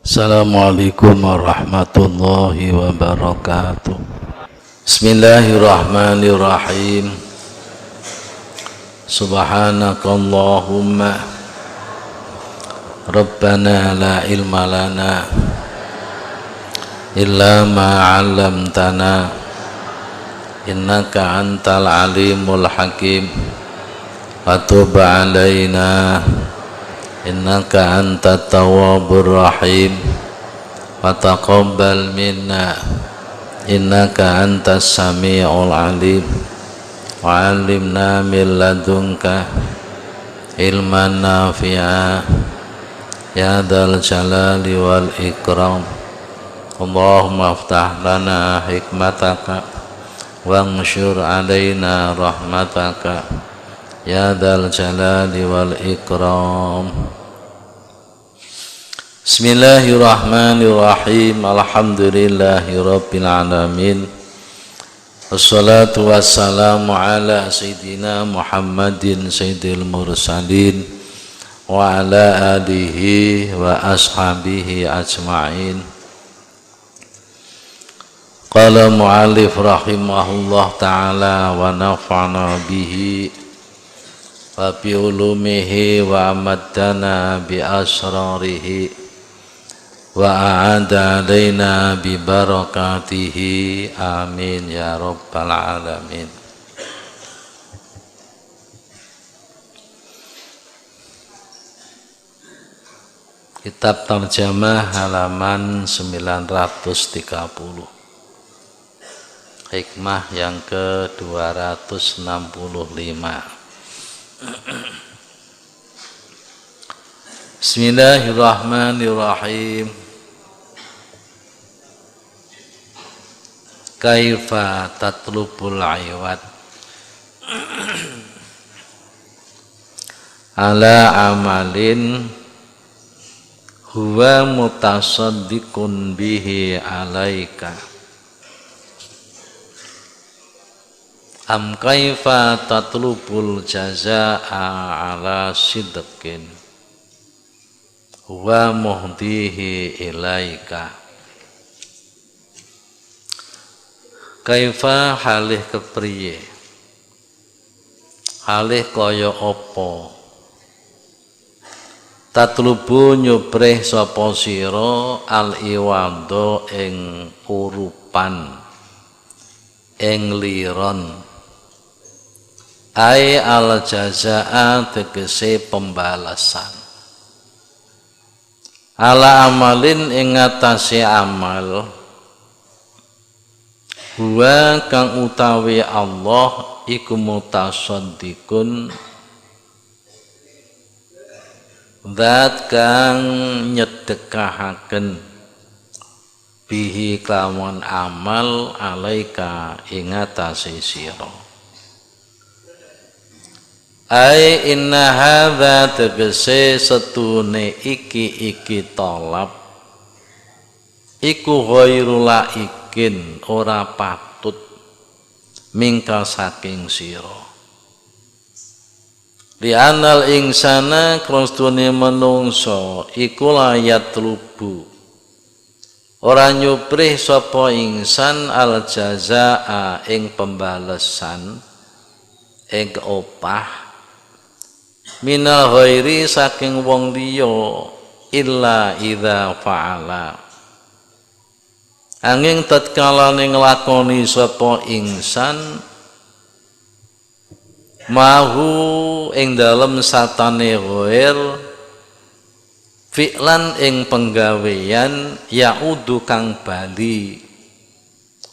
Assalamualaikum warahmatullahi wabarakatuh. Bismillahirrahmanirrahim. Subhanakallahumma Rabbana la ilma lana illa ma 'allamtana innaka antal alimul hakim wa tub 'alaina innaka antat tawwabur rahim wa taqabbal minna innaka antas sami'ul alim wa 'allimna min ladunka ilman nafi'a ya dzal jalali wal ikram. Allahumma aftah lana hikmataka wanshur 'alaina rahmataka ya dzal jalali wal ikram. Bismillahirrahmanirrahim. Alhamdulillahi rabbil alamin. Wassalatu wassalamu ala sayyidina Muhammadin sayyidil mursalin wa ala alihi wa ashabihi ajma'in. Qala mu'allif rahimahullah ta'ala wa nafa'na bihi wa bi ulumihi wa amaddana bi asrarihi wa a'ada alaina bi barakatihi amin ya rabbal alamin. Kitab Tarjamah halaman 930, hikmah yang ke-265. Bismillahirrahmanirrahim. Kaifa tatlubul iwad ala amalin huwa mutasaddiqun bihi alaika am kaifa tatlubul jazaa'a ala sidqin huwa muhdihi ilaika. Kaifa halih kepriye, halih kaya apa, tatlubu nyubrih sapa sira al iwado ing urupan ing liron ai al jazaa tegese pembalasan ala amalin ing atase amal huwa kang utawi Allah iku mutasaddiqun zat kang nyedekahaken bihi kelawan amal alaika ing atase sira. Ai inna hadza tegese setune iki tolab iku ghairul laikin ora patut mingka saking sira. Li anal insana krostune menungso iku layat lubu ora nyuprih sapa insan al jazaa ing pembalesan ing opah minal ghairi saking wong liya illa idza fa'ala angin tatkala nglakoni sapa insan mahu ing dalem satane ghair fi'lan ing penggawean yaudu kang bali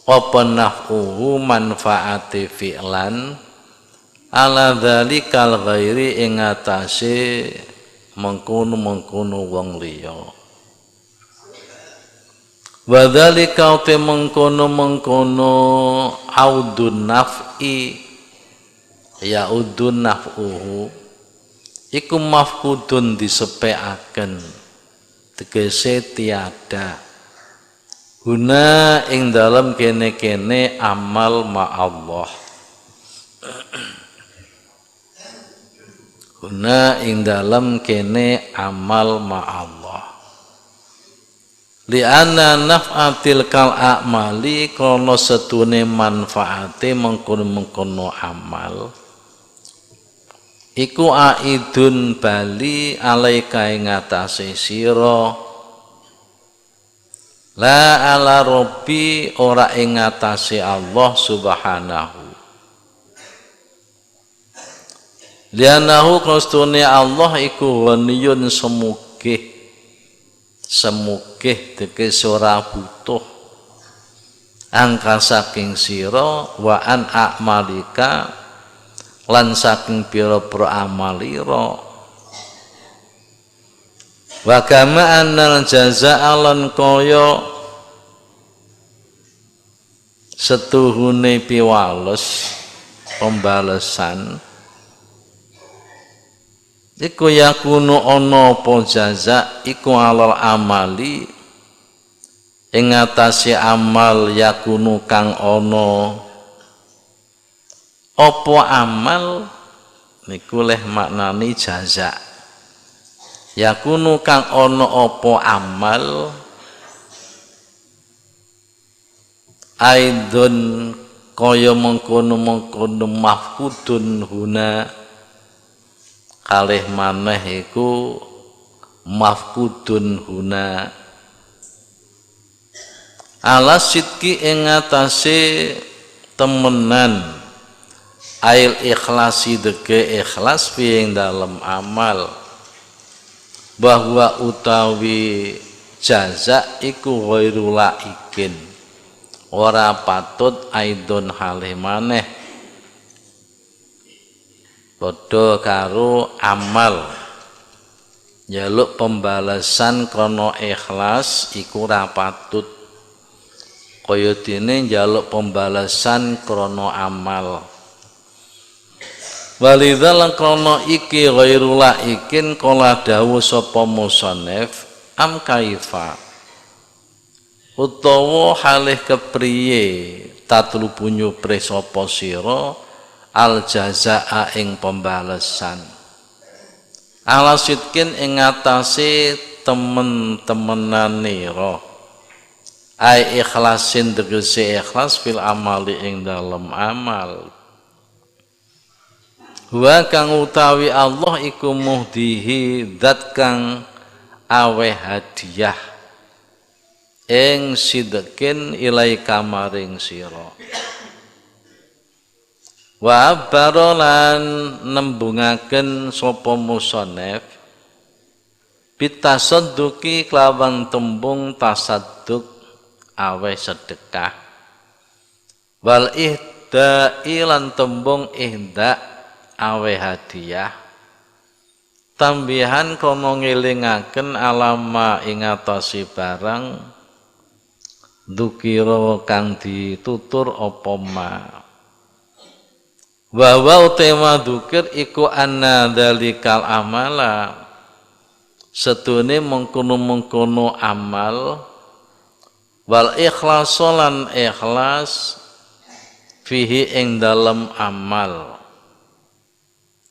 apa naf'uhu manfaate fi'lan ala dzalikal ghairi ing atase mengkono wong liya. Wa dzalika te mengkono audun naf'i yaudun naf'uhu iku mafkudun disepekaken tegese tiada guna ing dalem kene-kene amal ma Allah guna ing dalam kene amal ma Allah li'anna naf'atil kal a'mali krana setune manfaate mengkono-mengkono amal iku aidun bali alaika ing atase sira la ala rabbi ora ing atase Allah subhanahu lianahu krastune Allah iku ghaniyun semugih tegese ora butuh angka saking sira wa an a'malika lan saking pira-pira amalira wa kama annal jazaa'a lan kaya setuhune piwales pembalasan iku yakunu ana apa jaza iku alal amali ing atase amal yakunu kang ana apa amal niku leh maknani jaza yakunu kang ana apa amal aidon kaya mengkono-mengkono mafkudun huna kalih maneh iku mafkudun huna ala sidki ing atase temenan ail ikhlasi deke ikhlas fi ing dalem amal bahwa utawi jaza iku ghairu laikin ora patut aidon halih maneh padha karo amal njaluk pembalasan krana ikhlas iku ora patut kaya dene njaluk pembalasan krana amal walidzal krana iki ghairu laikin kala dawuh sapa musannif am kaifa utawa halih kepriye tatlubu nyupre sapa sira al jazaa ing pembalasan ala sidkin ing atase temen-temenanira ai ikhlasin tegese ikhlas fil amali ing dalem amal wa kang utawi Allah iku muhdihi zat kang awe hadiah ing sidkin ilaika maring sira wa barolan nembungaken sapa musannif bitasadduqi kelawan tembung tasadduk awe sedekah wal ihda'i lan tembung ihda awe hadiah tambihan kono ngelingaken alama ing atase barang dzukira kang ditutur apa ma wa tema dzukir iku anna dalikal amala setune mengkono-mengkono amal wal ikhlasolan ikhlas fihi ing dalem amal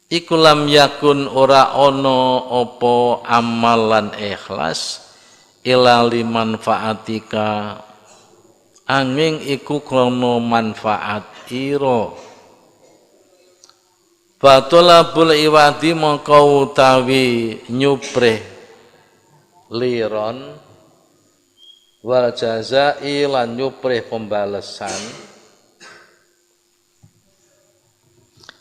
iku lam yakun ora ana apa amalan ikhlas ila limanfaatika angin iku krana manfaat ira batulabul iwadi mongko utawi nyuprih liron wal jazai lan nyuprih pembalasan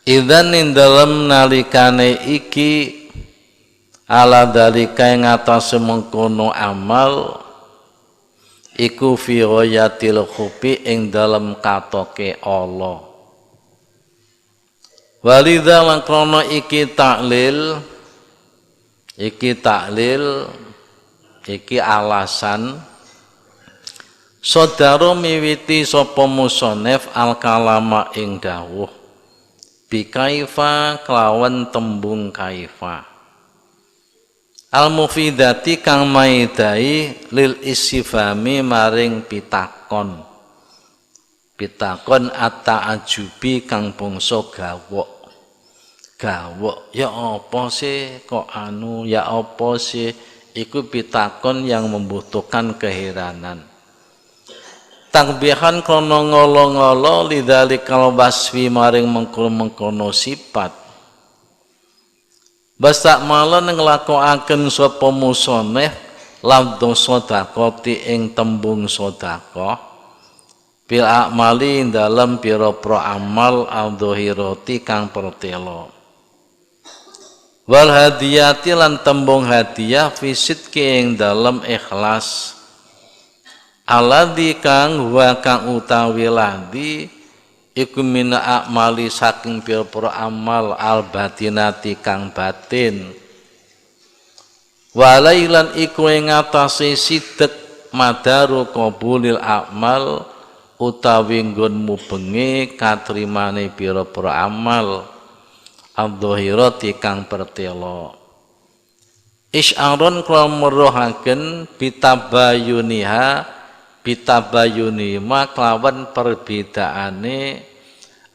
idzan ing dalem nalikane iki ala dalika ing atase mengkono amal iku fi ghayatil khufi ing dalem katoke Allah walidza lan krana iki taklil iki alasan saudara miwiti sapa musannif al kalama ing dawuh bi kaifa kelawan tembung kaifa al mufidati kang maidai lil istifhami maring pitakon at-ta'ajubi kang bangsa gawok ya apa sih kok anu ya apa sih iku pitakon yang membutuhkan keheranan. Takbihan krono ngolo-ngolo lidzalikal wasfi maring mengkono sifat. Basak malan nglakokaken sapa musoneh lafdhu sedaqati ing tembung sedekah bil amali dalam pira-pira amal adh-dhahirati kang pertelo. Wal hadiyati lan tembung hadiah fisit ke ing dalam ikhlas. Aladzi kang wa kang utawi ladi iku mina amali saking pira-pira amal al batinati kang batin. Walailan iku ing atase sidek madaru qabulil amal utawi nggon mubengi katrimane pira-pira amal adh-dhahirati kang pertelo. Isy'arun kula meruhaken bitabayuni maklawan perbedaane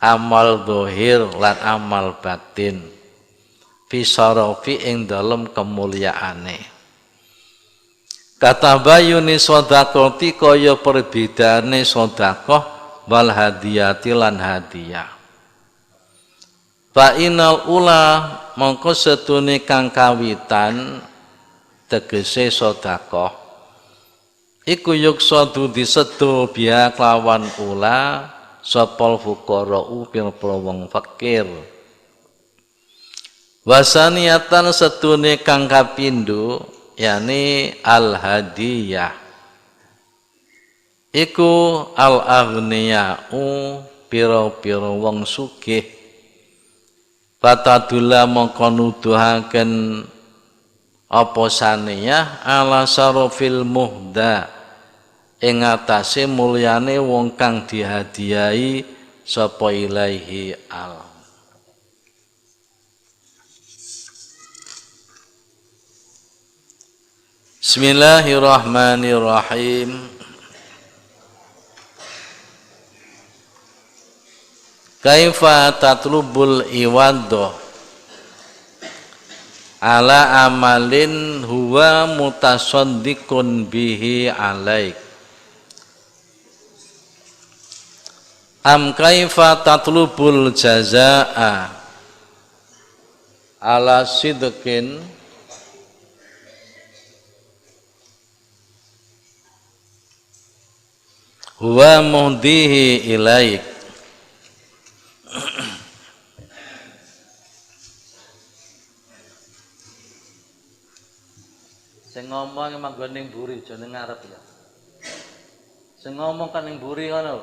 amal zahir lan amal batin bisarafi ing dalem kemuliaane. Katabayuni sedaqati kaya perbedaane sedekah wal hadiyati lan hadiah. Fa inal ula mongko setune kang kawitan tegese sedekah iku yuksadu disedo biya kelawan ula sopol fuqara'u pira-pira wong fakir. Wasaniatan setune kang kapindho yani al hadiyah iku al aghniya'u pira-pira wong sugih. Fatadula mongko nuduhaken apa saniyah ala sarofil muhda ing atase mulyane wong kang dihadiahi sapa ilaihi al. Bismillahirrahmanirrahim. Kaifa tatlubul iwaddah ala amalin huwa mutasaddiqun bihi alaik. Am kaifa tatlubul jazaa ala sidqin huwa muhdihi ilaik. Sing ngomong manggon ning mburi aja ning ngarep ya. Sing ngomong kan ning mburi ngono.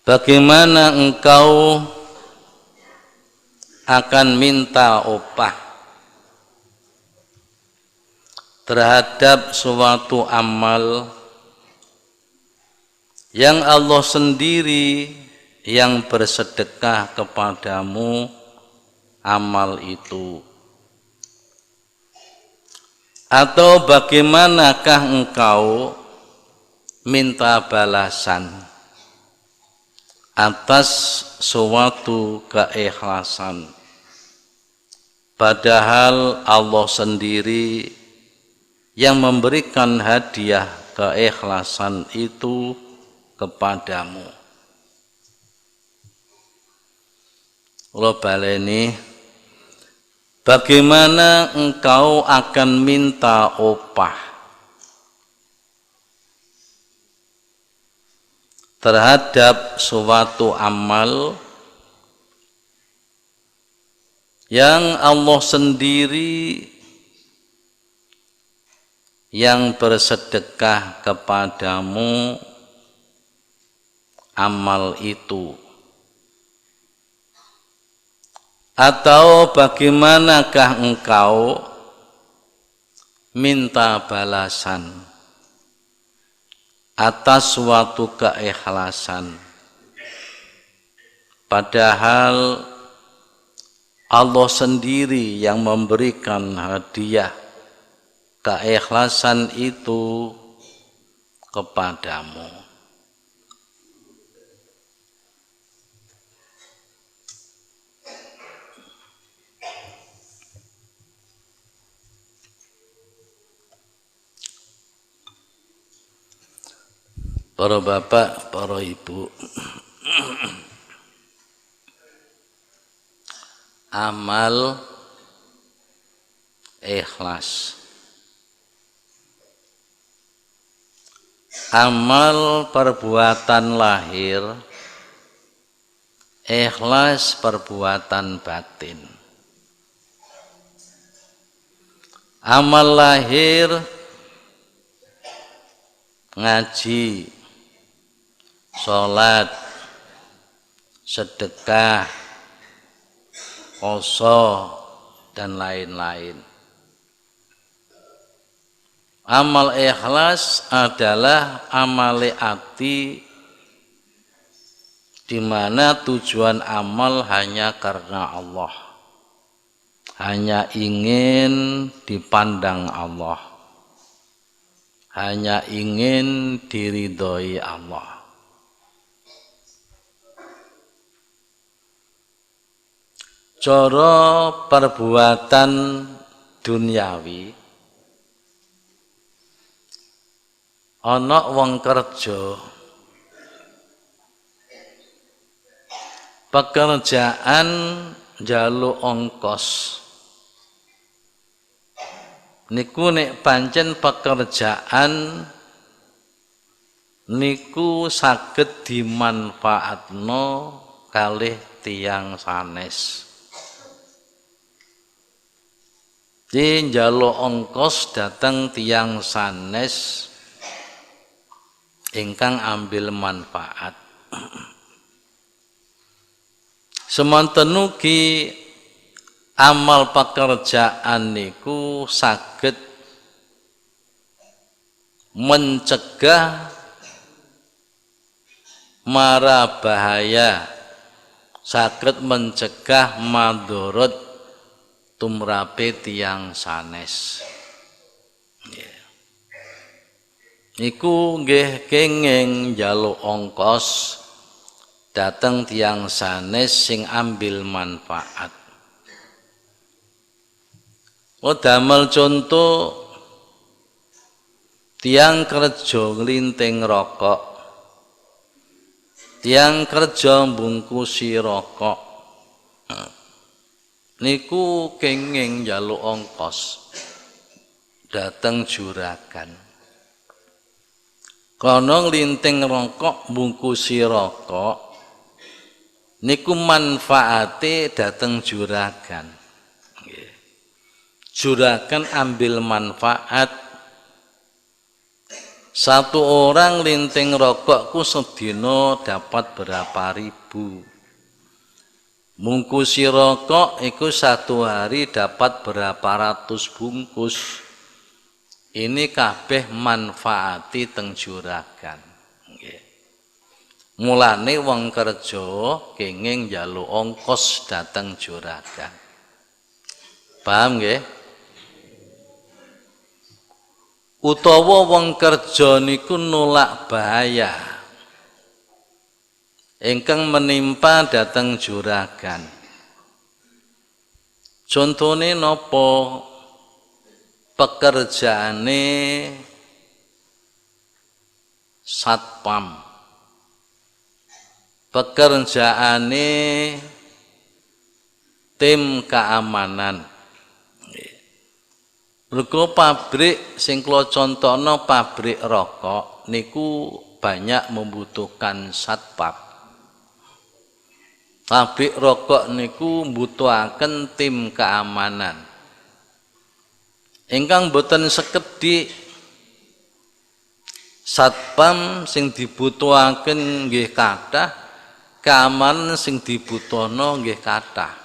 Bagaimana engkau akan minta upah terhadap suatu amal yang Allah sendiri yang bersedekah kepadamu amal itu? Atau bagaimanakah engkau minta balasan atas suatu keikhlasan, padahal Allah sendiri yang memberikan hadiah keikhlasan itu kepadamu. Kula baleni, bagaimana engkau akan minta upah terhadap suatu amal yang Allah sendiri yang bersedekah kepadamu amal itu? Atau bagaimanakah engkau minta balasan atas suatu keikhlasan, padahal Allah sendiri yang memberikan hadiah keikhlasan itu kepadamu. Para bapak, para ibu, amal ikhlas, amal perbuatan lahir, ikhlas perbuatan batin. Amal lahir ngaji, sholat, sedekah, poso, dan lain-lain. Amal ikhlas adalah amale ati, di mana tujuan amal hanya karena Allah, hanya ingin dipandang Allah, hanya ingin diridhoi Allah. Cara perbuatan duniawi, ana wong kerja, pekerjaan njaluk ongkos. Niku nek pancen pekerjaan niku saged dimanfaatno kalih tiyang sanes. Di njaluk ongkos datang tiyang sanes ingkang ambil manfaat. Semonten ugi amal pekerjaan niku saged mencegah mara bahaya, saged mencegah madharat tumrape tiyang sanes. Niku nggih kenging njaluk ongkos dateng tiyang sanes sing ambil manfaat. Damel contoh tiyang kerja nglinting rokok, tiyang kerja mbungkusi rokok, niku kenging njaluk ongkos dateng juragan. Krana nglinting rokok, mbungkusi rokok, niku manfaate dateng juragan. Juragan ambil manfaat. Satu orang linting rokokku sedina dapat berapa ribu. Mungkusi rokok itu satu hari dapat berapa ratus bungkus. Ini kabeh manfaati teng juragan. Mulane wong kerja kenging njaluk ongkos dateng juragan. Paham nggih? Utawa wong kerja niku nolak bahaya ingkang menimpa dateng juragan. Contone napa? Pekerjaane satpam, pekerjaane tim keamanan. Mergo pabrik sing kula contohno pabrik rokok niku banyak membutuhkan satpam. Pabrik rokok niku mbutuhaken tim keamanan. Ingkang boten sekedhik satpam sing dibutuhaken nggih kathah, keamanan sing dibutuhno nggih kathah.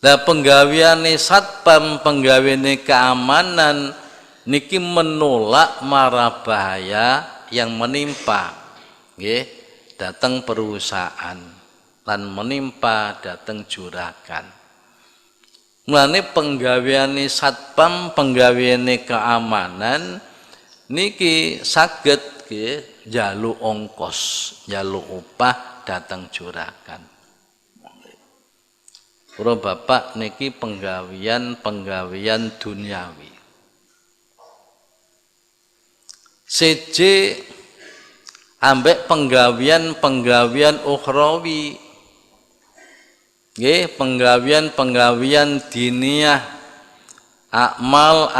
Lah penggaweane satpam, penggaweane keamanan niki menolak mara bahaya yang menimpa nggih dateng perusahaan. lan menimpa dateng juragan. Mulane penggaweane satpam, penggaweane keamanan niki saged nggih njaluk ongkos, njaluk upah dateng juragan. Para bapak niki penggawean duniawi. Siji ambek penggawean ukhrawi. Nggih, penggawean diniyah, akmal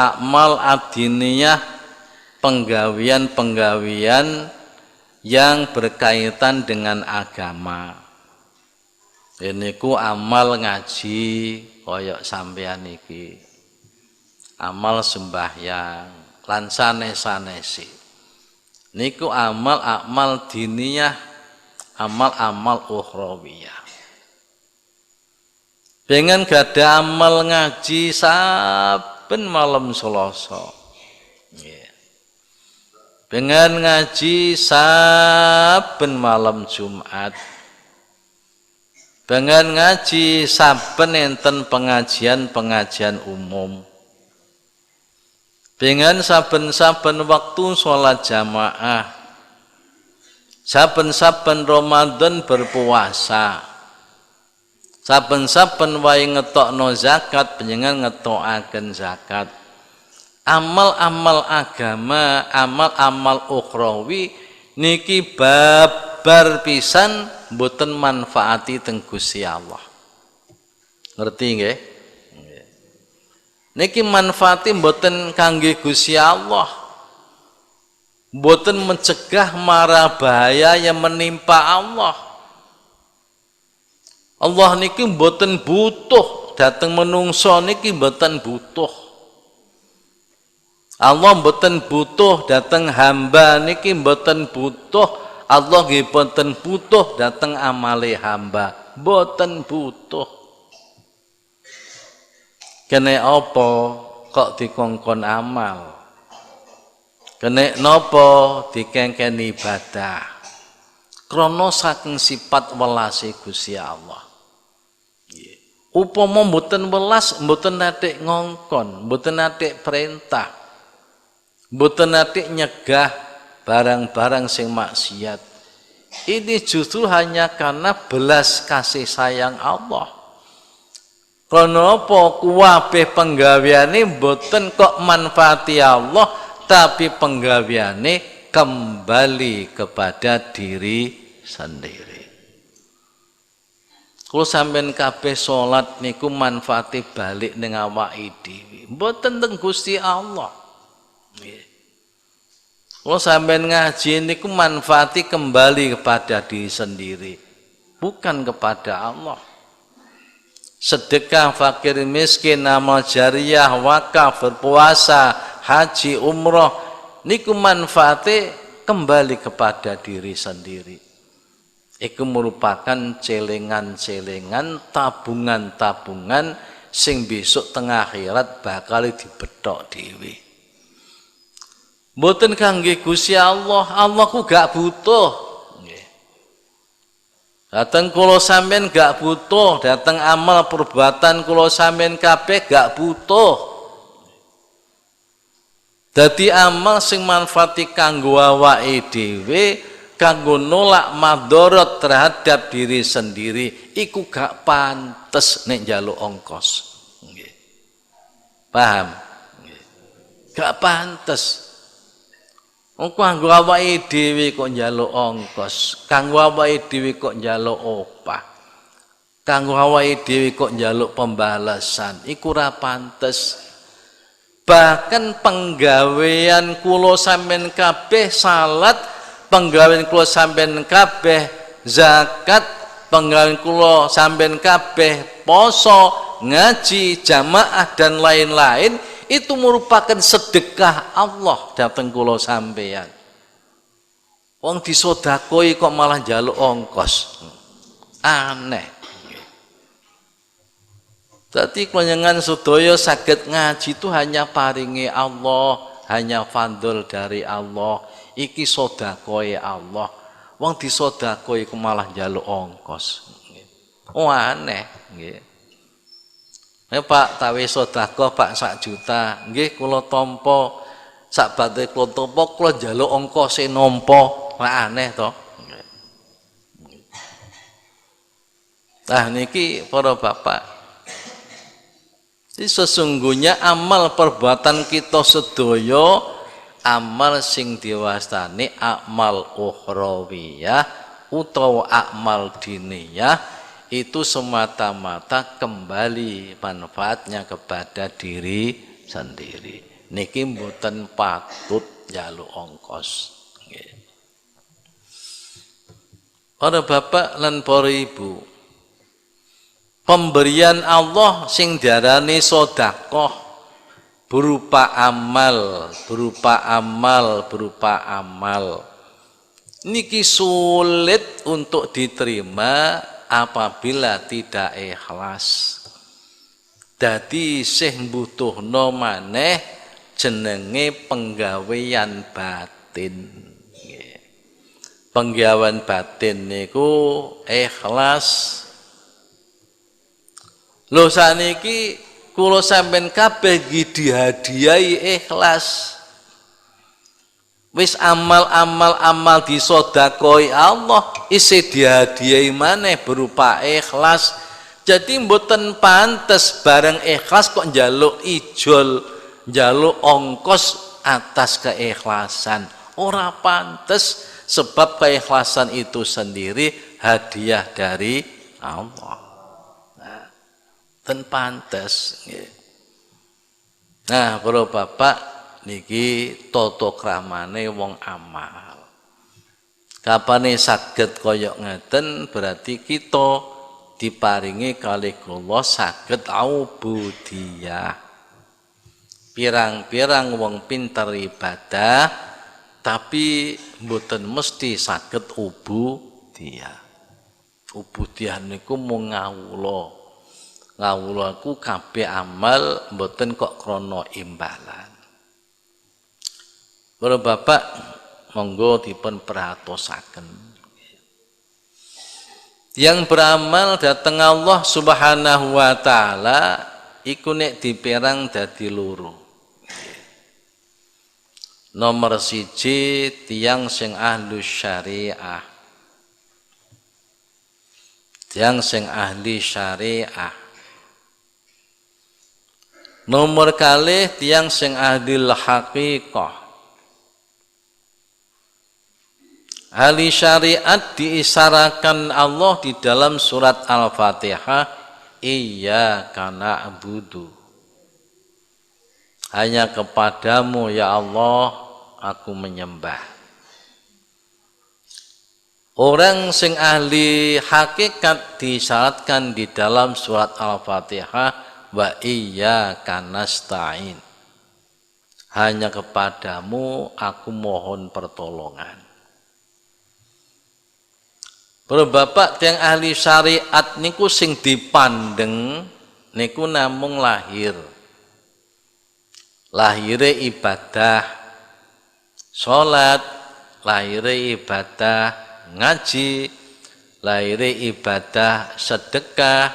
adiniyah, penggawean yang berkaitan dengan agama. Ini ku amal ngaji koyok sampean iki, amal sembahyang lan sanes-sanesi. Niku amal diniyah, amal ukhrawiyah. Pengen gada amal ngaji saben malam Selasa. Pengen ngaji saben malam Jumat. Pengen ngaji saben enten pengajian umum. Pengen saben-saben waktu sholat jamaah. Saben-saben Ramadan berpuasa. Saben-saben wae ngetokno zakat panjenengan ngetokaken zakat. Amal-amal agama, amal-amal ukhrawi niki babar pisan mboten manfaati teng Gusti Allah. Ngerti nggih? Niki manfaati mboten kangge Gusti Allah. Mboten mencegah mara bahaya yang menimpa Allah. Allah niki mboten butuh dateng menungso niki mboten butuh. Allah mboten butuh dateng hamba niki mboten butuh. Allah nggih mboten butuh dateng amale hamba, mboten butuh. Kene apa kok dikongkon amal? Kene napa dikengkeni ibadah? Krana saking sifat welase Gusti Allah. Upama mboten welas, mboten natik ngongkon, mboten natik perintah, mboten natik nyegah barang-barang sing maksiat. Ini justru hanya karena belas kasih sayang Allah. Karena apa kuwabeh penggaweane mboten kok manfaati Allah, tapi penggaweane kembali kepada diri sendiri. Kalau sampean kabeh salat niku manfaati balik ning awake dhewe, mboten teng Gusti Allah. Nggih. Kalau sampean ngaji niku manfaati kembali kepada diri sendiri, bukan kepada Allah. Sedekah fakir miskin, amal jariyah, wakaf, berpuasa, haji, umroh niku manfaati kembali kepada diri sendiri. Iku merupakan celengan-celengan, tabungan-tabungan sing besok tengah akhirat bakal dibethok dhewe. Mboten kangge Gusti Allah, Allah ku gak butuh. Nggih. Dateng kula sampean gak butuh, dateng amal perbuatan kula sampean kabeh gak butuh. Dadi amal sing manfaati kanggo awake dhewe, kanggo nolak madorot terhadap diri sendiri, iku gak pantes nek njaluk ongkos. Nggih. Paham? Nggih. Gak pantes. Wong kanggo awake dhewe kok njaluk ongkos, kanggo awake dhewe kok njaluk opah, kanggo awake dhewe kok njaluk pembalasan, iku ora pantes. Bahkan penggawean kula sampean kabeh salat, penggawean kula sampean kabeh zakat, penggawean kula sampean kabeh poso, ngaji, jamaah dan lain-lain itu merupakan sedekah Allah dateng kula sampean. Wong disodakoi kok malah njaluk ongkos. Aneh. Dadi panjenengan sedaya saged ngaji itu hanya paringi Allah, hanya fadl dari Allah. Iki sedekah Allah. Wong disodakoi kok malah njaluk ongkos. Oh aneh nggih. Pak tawi sedekah Pak 1 juta, nggih kula tampa sak bate kula tampa kula njaluk ongkose nampa, lah aneh to. Nah niki para bapak, ini sesungguhnya amal perbuatan kita sedaya amal sing diwastani amal ukhrawiyah utawa amal diniyah itu semata-mata kembali manfaatnya kepada diri sendiri. Niki mboten patut njaluk ongkos. Nggih. Para bapak lan para ibu, pemberian Allah sing diarani sedekah berupa amal, niki sulit untuk diterima apabila tidak ikhlas. Dadi sing mbutuhno maneh jenenge penggawean batin. Penggawean batin niku ikhlas. Lho saniki kula sampean kabeh dihadiahi ikhlas. Wis amal disodakoi Allah isi dihadiahi maneh berupa ikhlas. Jadi mboten pantes bareng ikhlas kok njaluk ijol, njaluk ongkos atas keikhlasan. Ora pantes sebab keikhlasan itu sendiri hadiah dari Allah. Nah, ten pantes. Nah, para bapak niki tata kramane wong amal. Kapane saged kaya ngeten berarti kita diparingi kalih Allah saged ubudiyah. Pirang-pirang wong pinter ibadah tapi mboten mesti saged ubudiyah. Ubudiyah niku mung ngawula. Ngawula ku kabeh amal mboten kok krana imbalan. Para bapak monggo dipun perhatosaken. Yang beramal dateng Allah Subhanahu wa taala iku nek diperang dadi loro. Nomor 1 tiyang sing ahli syariah. Tiyang sing ahli syariah. Nomor kalih tiyang sing ahli haqiqah. Ahli syariat diisarakan Allah di dalam surat Al-Fatihah, iyyaka na'budu. Hanya kepadamu ya Allah aku menyembah. Orang sing ahli hakikat disyaratkan di dalam surat Al-Fatihah, wa iyyaka nasta'in. Hanya kepadamu aku mohon pertolongan. Para bapak yang ahli syariat niku sing dipandeng niku namung lahir. Lahire ibadah salat, lahire ibadah ngaji, lahire ibadah sedekah,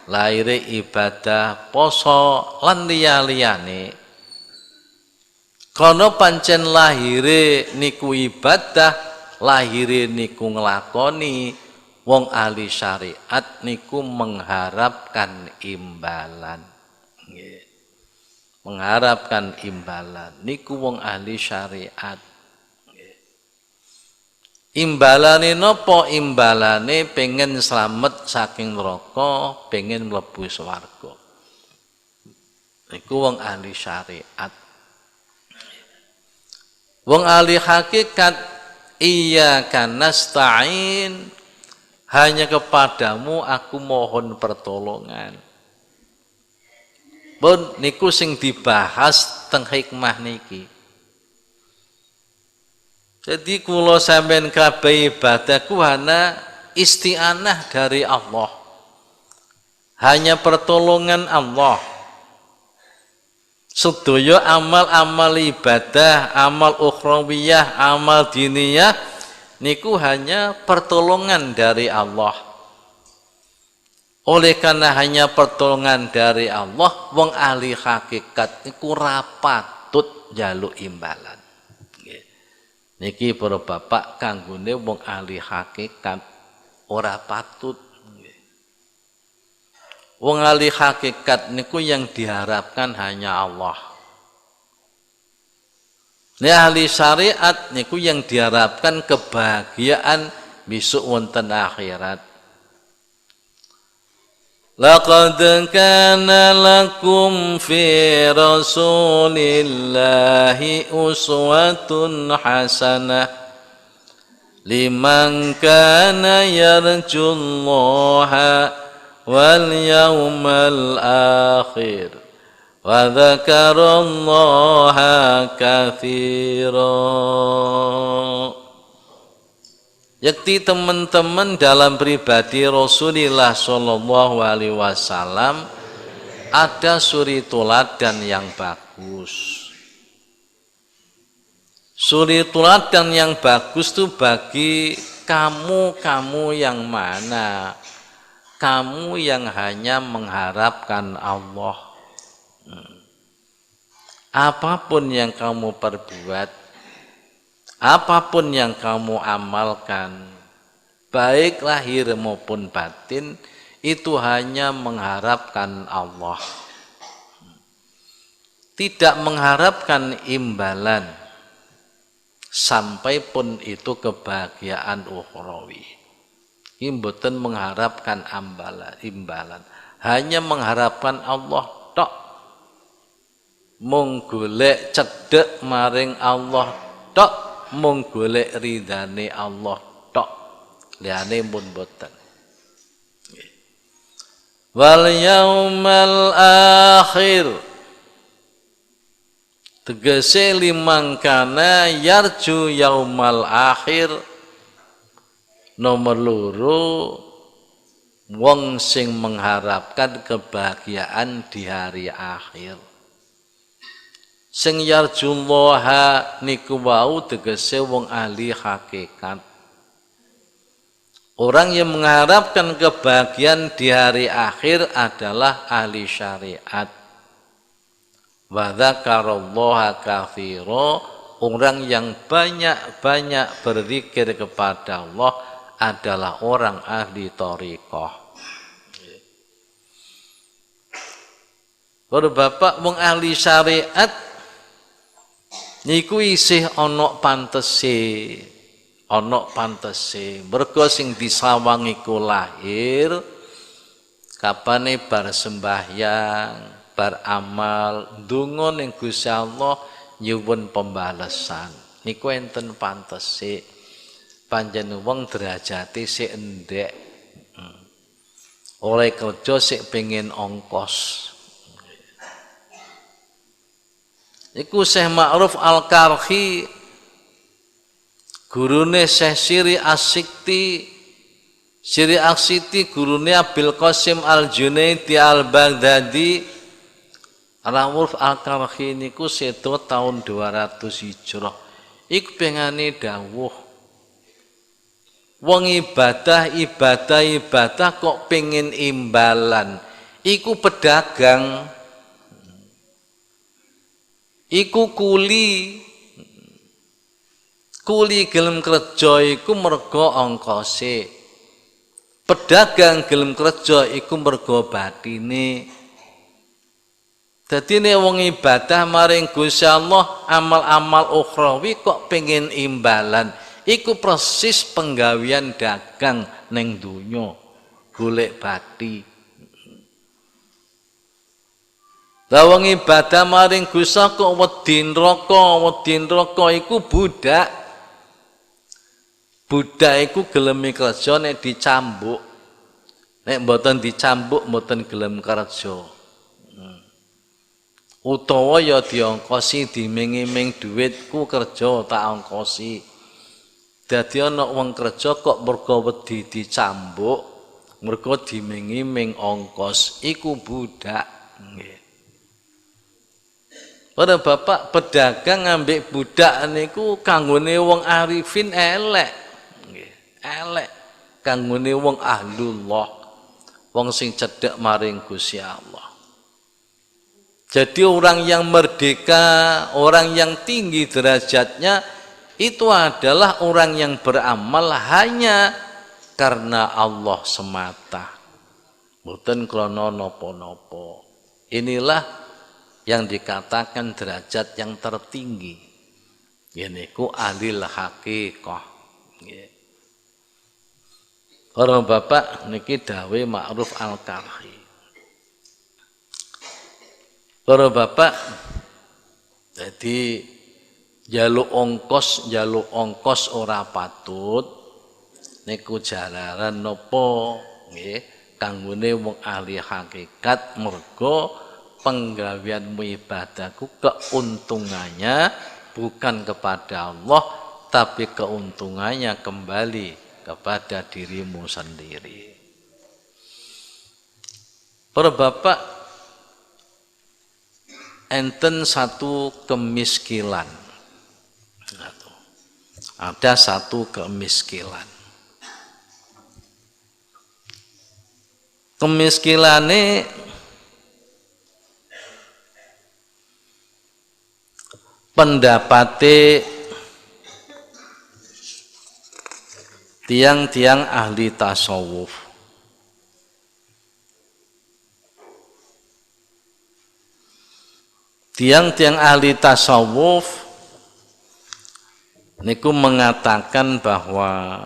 lahire ibadah poso lan liya-liyane. Kono pancen lahire niku ibadah, lahire niku nglakoni, wong ahli syariat niku mengharapkan imbalan. Nggih. Mengharapkan imbalan niku wong ahli syariat. Nggih. Imbalane napa? Imbalane pengen slamet saking neraka, pengen mlebu swarga. Niku wong ahli syariat. Wong ahli hakikat iyyaka nasta'in, hanya kepadamu aku mohon pertolongan. Pun niku sing dibahas teng hikmah niki. Jadi kula sampean kabeh ibadahku hanya isti'anah dari Allah. Hanya pertolongan Allah. Sedaya amal-amal ibadah, amal ukhrawiyah, amal diniyah niku hanya pertolongan dari Allah. Oleh karena hanya pertolongan dari Allah, wong ahli hakikat iku ora patut njaluk imbalan. Nggih. Niki para bapak kanggone wong ahli hakikat ora patut. Nggih. Wong ahli hakikat niku yang diharapkan hanya Allah. Ahli syariat niku yang diharapkan kebahagiaan besok wonten akhirat. Laqad kana lakum fi Rasulillahi uswatun hasanah liman kana yarjullaha wal yawmal akhir wa dzakarallaha katsira. Yakti teman-teman dalam pribadi Rasulullah Shallallahu Alaihi Wasallam ada suri teladan yang bagus. Suri teladan yang bagus itu bagi kamu yang mana? Kamu yang hanya mengharapkan Allah. Apapun yang kamu perbuat, apapun yang kamu amalkan, baik lahir maupun batin, itu hanya mengharapkan Allah. Tidak mengharapkan imbalan, sampai pun itu kebahagiaan ukhrawi. Mboten mengharapkan imbalan, hanya mengharapkan Allah tok. Mung golek cedhek maring Allah tok, mung golek ridane Allah tok, liyane pun boten. Wal yaumal akhir tegese limangkana yarju yaumal akhir. Nomor loro, wong sing mengharapkan kebahagiaan di hari akhir. Sing yarjullaha niku wau tegese wong ahli hakikat. Orang yang mengharapkan kebahagiaan di hari akhir adalah ahli syariat. Wa dzakarallaha katsira, orang yang banyak-banyak berzikir kepada Allah adalah orang ahli thariqah. Para bapak wong ahli syariat niku isih ana pantese, mergo sing disawang iku lahir kapane bar sembahyang, bar amal, ndonga ning Gusti Allah nyuwun pembalasan. Niku enten pantese. Panjenengan wong derajate sik endek. Oleh kerja sik pengen ongkos. Iku Syekh Ma'ruf Al-Karhi, gurune Syekh Siri As-Sikti. Siri As-Sikti gurune Abil Qasim Al-Junaidi Al-Baghdadi. Ma'ruf Al-Karhi niku sedo tahun 200 Hijrah. Iku pengane dawuh, wong ibadah kok pengen imbalan. Iku pedagang, iku kuli gelem kerja iku mergo ongkose. Pedagang gelem kerja iku mergo batine. Dadi nek wong ibadah maring Gusti Allah, amal-amal ukhrawi kok pengen imbalan, iku persis penggawean dagang ning donya, golek bati. Lah wong ibadah maring Gusti kok wedi neraka iku budak. Budak iku gelem kerja nek dicambuk. Nek mboten dicambuk mboten gelem kerja. Utawa ya diongkosi diming-iming dhuwitku kerja tak ongkosi. Dadi ana wong kerja kok mergo wedi dicambuk, mergo diming-iming ongkos, iku budak. Nggih. Para bapak pedagang ngambek budak niku kanggone wong arifin elek. Nggih, elek. Kanggone wong ahlullah. wong sing cedhek maring Gusti Allah. Jadi orang yang merdeka, orang yang tinggi derajatnya itu adalah orang yang beramal hanya karena Allah semata. Mboten krana napa-napa. Inilah yang dikatakan derajat yang tertinggi. Yaiku alil hakikah. Para bapak niki dawuh Ma'ruf Al-Karhi. Para bapak, jadi jaluk ongkos ora patut niku jalaran nopo nggih kanggone wong ahli hakikat mergo penggaweanmu ibadahku keuntungannya bukan kepada Allah tapi keuntungannya kembali kepada dirimu sendiri. Para bapak, enten satu kemiskinan. Ada satu kemiskinan. Kemiskinane pendapate tiang-tiang ahli tasawuf. Tiang-tiang ahli tasawuf niku mengatakan bahwa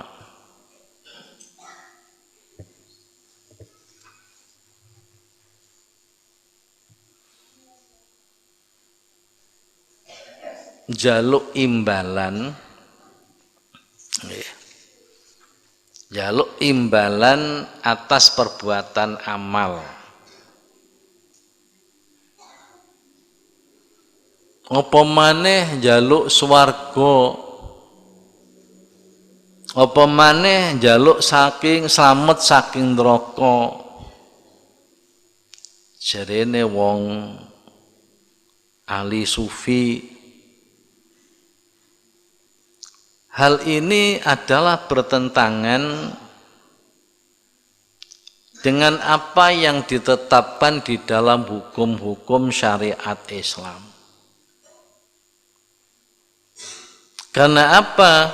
jaluk imbalan atas perbuatan amal. Apa maneh jaluk swarga, apa maneh jaluk saking slamet saking neraka. Jarene wong ahli sufi, hal ini adalah bertentangan dengan apa yang ditetapkan di dalam hukum-hukum syariat Islam. Karena apa?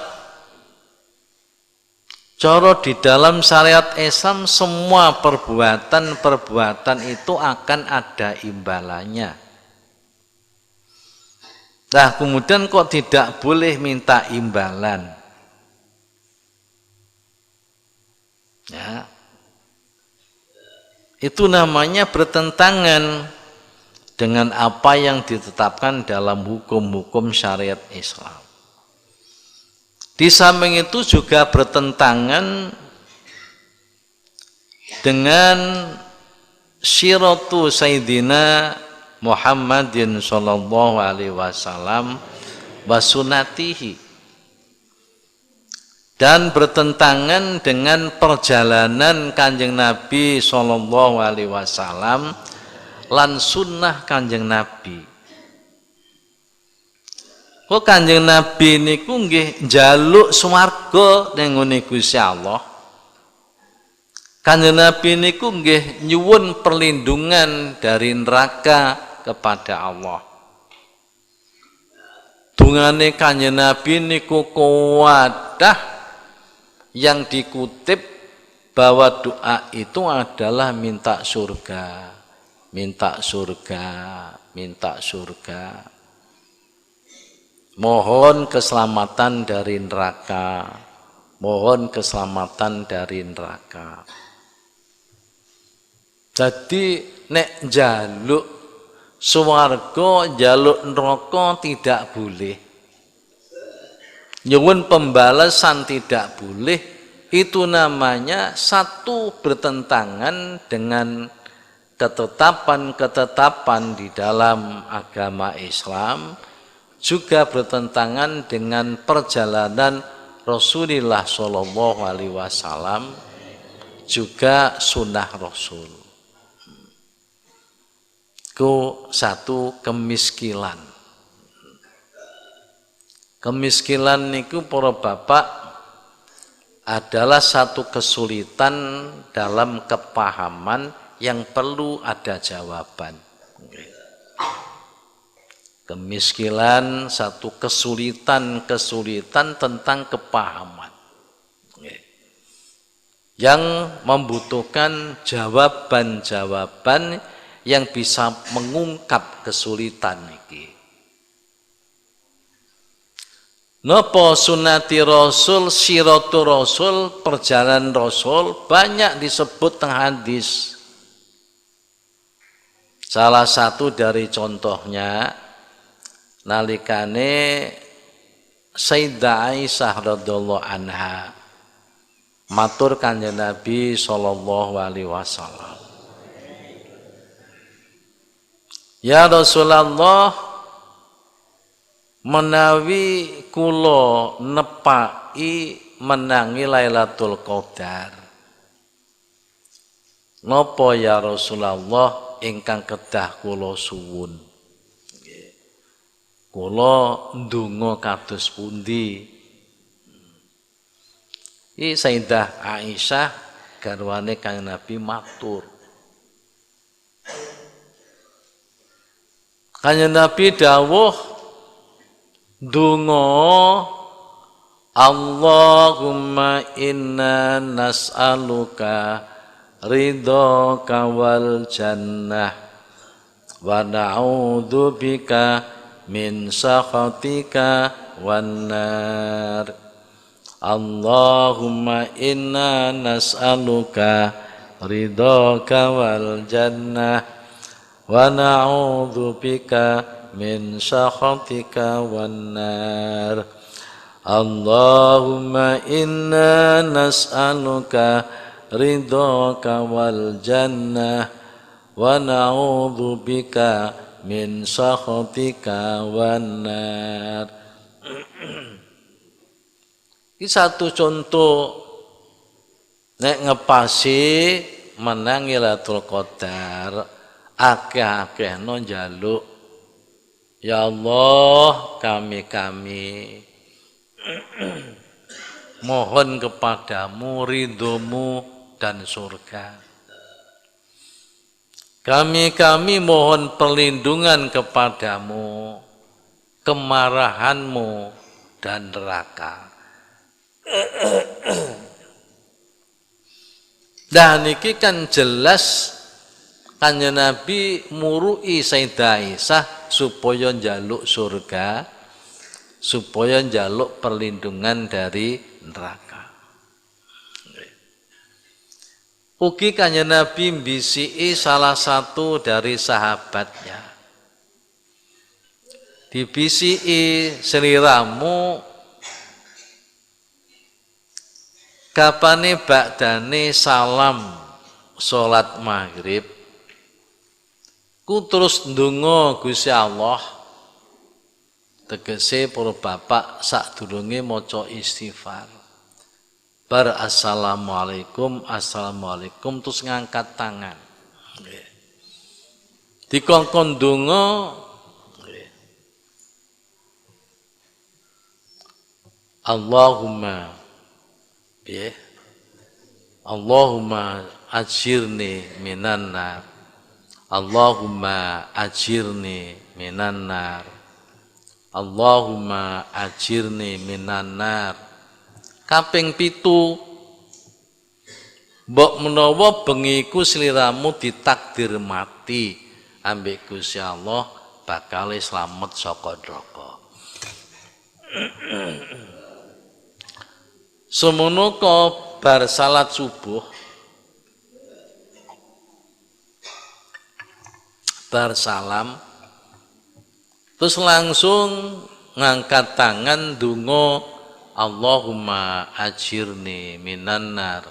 Cara di dalam syariat Islam semua perbuatan itu akan ada imbalannya. Nah, kemudian kok tidak boleh minta imbalan? Ya. Itu namanya bertentangan dengan apa yang ditetapkan dalam hukum-hukum syariat Islam. Di samping itu juga bertentangan dengan syiratu Sayyidina Muhammadin sallallahu alaihi wasallam wa sunnatihi, dan bertentangan dengan perjalanan Kanjeng Nabi sallallahu alaihi wasallam lan sunnah Kanjeng Nabi. Kok Kanjeng Nabi niku nggih njaluk swarga ning ngene Gusti Allah. Kanjeng Nabi niku nggih nyuwun perlindungan dari neraka kepada Allah. Dungane Kanjeng Nabi niku kuwadah yang dikutip bahwa doa itu adalah minta surga, minta surga, minta surga. Mohon keselamatan dari neraka, mohon keselamatan dari neraka. Jadi nek jaluk swarga, jaluk neraka tidak boleh. Nyuwun pembalasan tidak boleh. Itu namanya satu bertentangan dengan ketetapan-ketetapan di dalam agama Islam, juga bertentangan dengan perjalanan Rasulullah Shallallahu Alaihi Wasallam, juga sunnah Rasul. Itu satu kemiskinan. Kemiskinan niku para bapak adalah satu kesulitan dalam kepahaman yang perlu ada jawaban. Kemiskinan satu kesulitan tentang kepahaman yang membutuhkan jawaban-jawaban yang bisa mengungkap kesulitan ini. Napa sunati Rasul, siratu Rasul, perjalanan Rasul banyak disebut teng hadis. Salah satu dari contohnya nalikane Sayyidah Aisyah radhiyallahu anha matur kanjeng Nabi sallallahu alaihi wasallam, ya Rasulullah, menawi kula nepaki menangi Lailatul Qadar, napa ya Rasulullah ingkang kedah kula suwun? Kula ndonga kados pundi? Iki Sayyidah Aisyah garwane Kanjeng Nabi matur. Kanjeng Nabi dawuh, donga Allahumma inna nas'aluka ridhaka wal jannah wa na'udzu bika min sakhatika wan nar. Allahumma inna nas'aluka ridhaka wal jannah wa na'udzu bika min sakhatika wan nar. Allahumma inna nas'aluka ridhaka wal jannah wa na'udzu bika min sakhatika wan nar. Iki satu contoh nek ngepasi menang Lailatul Qadar, akeh-akeh no njaluk, ya Allah, kami mohon kepadamu ridhomu dan surga. Kami mohon perlindungan kepadamu, kemarahanmu dan neraka. Dan ini kan jelas Kanjeng Nabi murui Sayyidah Aisyah supaya njaluk surga, supaya njaluk perlindungan dari neraka. Ugi Kanjeng Nabi mbisiki salah satu dari sahabatnya. Dibisiki, seliramu kapane ba'dane salam salat maghrib ku terus ndonga Gusti Allah, tegese para bapak sadurunge maca istighfar bar assalamualaikum terus ngangkat tangan dikongkon ndonga Allahumma ajirni minan nar, Allahumma ajirni minan nar, Allahumma ajirni minan nar. Kaping 7, mbok menawa bengi iku sliramu ditakdir mati ambek Gusti Allah, bakal slamet saka neraka. Semono bar salat subuh, bar salam, terus langsung ngangkat tangan donga Allahumma ajirni minan nar,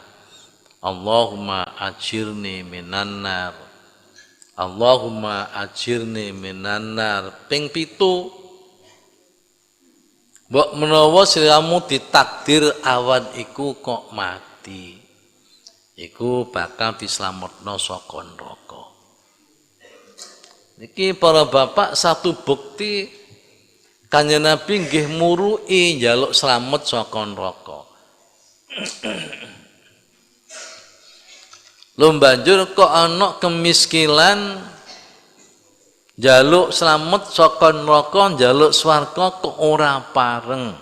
Allahumma ajirni minan nar, Allahumma ajirni minan nar. Ping 7, mbok menawa sliramu ditakdir awan iku kok mati, iku bakal dislametno saka neraka. Niki para bapak satu bukti Kanjeng Nabi nggih murui njaluk slamet saka neraka. Lho banjur kok ana kemiskinan jaluk slamet saka neraka jaluk swarga kok ora pareng.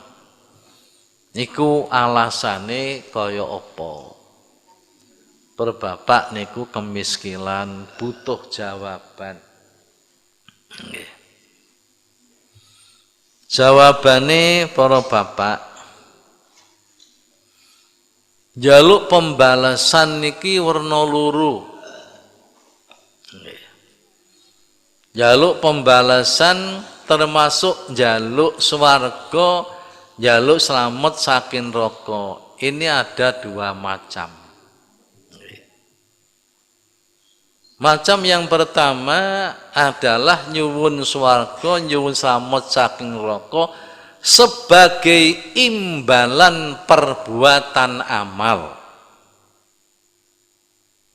Niku alasane kaya apa? Perbapak niku kemiskinan butuh jawaban. Nggih. Jawabane para bapak, jaluk pembalasan niki werna loro. Jaluk pembalasan termasuk jaluk swarga, jaluk selamat saking neraka. Ini ada dua macam. Macam yang pertama adalah nyuwun swarga, nyuwun selamat saking neraka sebagai imbalan perbuatan amal.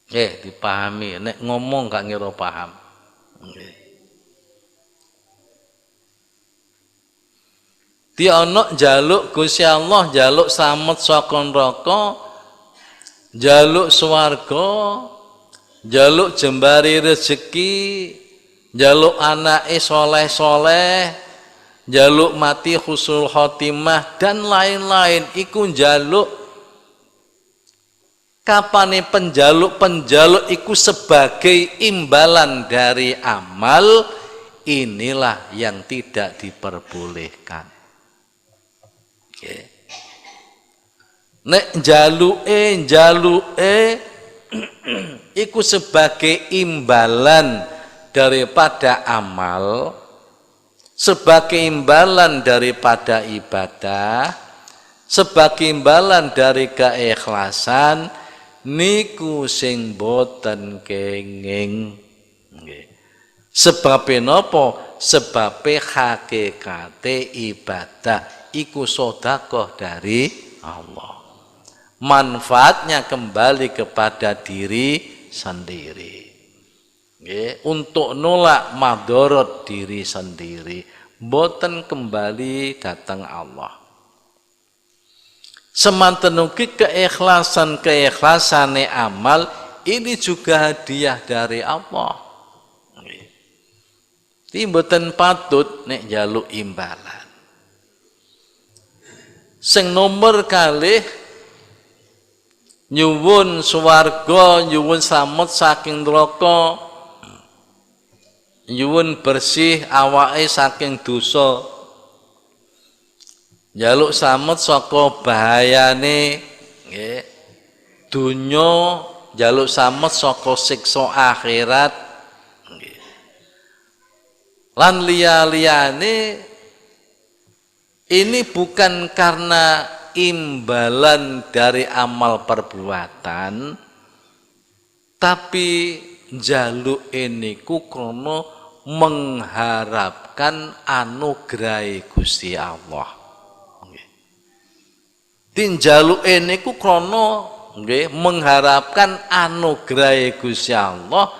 Dipahami, nek ngomong gak ngira paham. Di ana jaluk Gusti Allah, jaluk selamat saka neraka, jaluk swarga, jaluk jembari rezeki, jaluk anake soleh-soleh, jaluk mati husnul khotimah dan lain-lain. Iku jaluk kapane penjaluk iku sebagai imbalan dari amal, inilah yang tidak diperbolehkan. Nek jaluke iku sebagai imbalan daripada amal, sebagai imbalan daripada ibadah, sebagai imbalan dari keikhlasan, niku sing boten kenging. Sebabe napa? Sebabe hakikate ibadah iku sedekah dari Allah. Manfaatnya kembali kepada diri sendiri. Untuk nolak madorot diri sendiri, boten kembali datang Allah. Semanten ugi keikhlasan amal ini juga hadiah dari Allah. Ini boten patut nek jaluk imbalan. Sing nomor kalih nyuwun swarga, nyuwun slamet saking neraka, nyuwun bersih awake saking dosa, njaluk slamet saka bahayane donya, njaluk slamet saka siksa akhirat lan liya-liyane. Ini bukan karena imbalan dari amal perbuatan, tapi jaluk ini krana mengharapkan anugerah Gusti Allah. Tinjaluk ini krana mengharapkan anugerah Gusti Allah,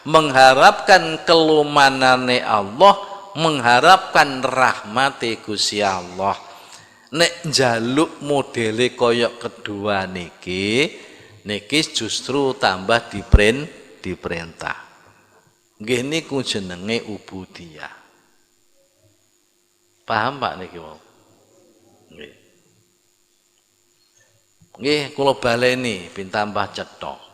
mengharapkan kelumanane Allah, mengharapkan rahmati Gusti Allah. Nek jaluk modele koyok kedua niki justru tambah diperintah. Nggih niku jenenge ubudiyah. Paham Pak niki wau? Nggih. Nggih kula baleni ben tambah cetha.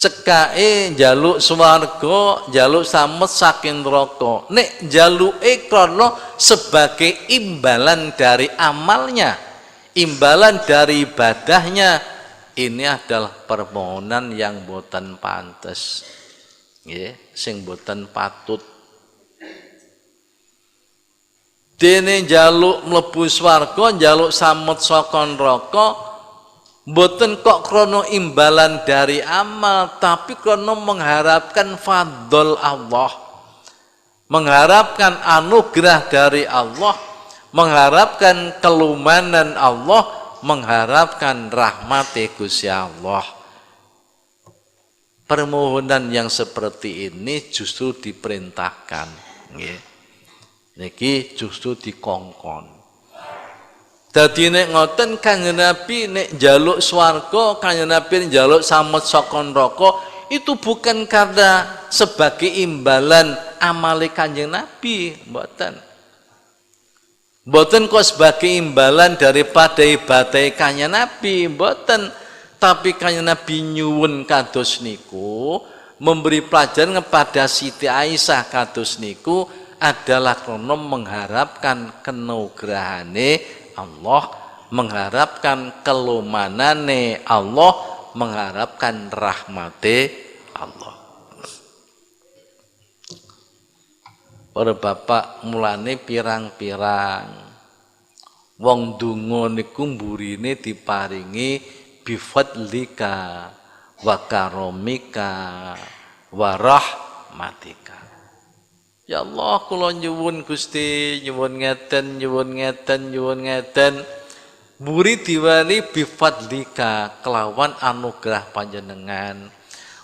Cekake njaluk swarga, njaluk slamet saking neraka. Nek njaluke krana sebagai imbalan dari amalnya, imbalan dari ibadahnya, ini adalah permohonan yang boten pantes. Nggih, sing boten patut. Dene njaluk mlebu swarga, njaluk slamet saka neraka, mboten kok krono imbalan dari amal, tapi krono mengharapkan fadl Allah, mengharapkan anugerah dari Allah, mengharapkan kelumanan Allah, mengharapkan rahmat Gusti Allah. Permohonan yang seperti ini justru diperintahkan, niki justru dikongkon. Dadi nek ngoten Kanjeng Nabi nek njaluk swarga, Kanjeng Nabi njaluk samut saka neraka itu bukan karena sebagai imbalan amale Kanjeng Nabi, mboten. Mboten kok sebagai imbalan daripada ibadah Kanjeng Nabi, mboten. Tapi Kanjeng Nabi nyuwun kados niku, memberi pelajaran kepada Siti Aisyah kados niku adalah krono mengharapkan kenugrahane Allah, mengharapkan kelumanane Allah, mengharapkan rahmate Allah. Para bapak mulane pirang-pirang wong donga niku mburine diparingi bifadlika wa karomika wa rahmatika. Ya Allah, kula nyuwun Gusti, nyuwun ngeten, nyuwun ngeten, nyuwun ngeten. Muri diwani bifadlika kelawan anugerah panjenengan,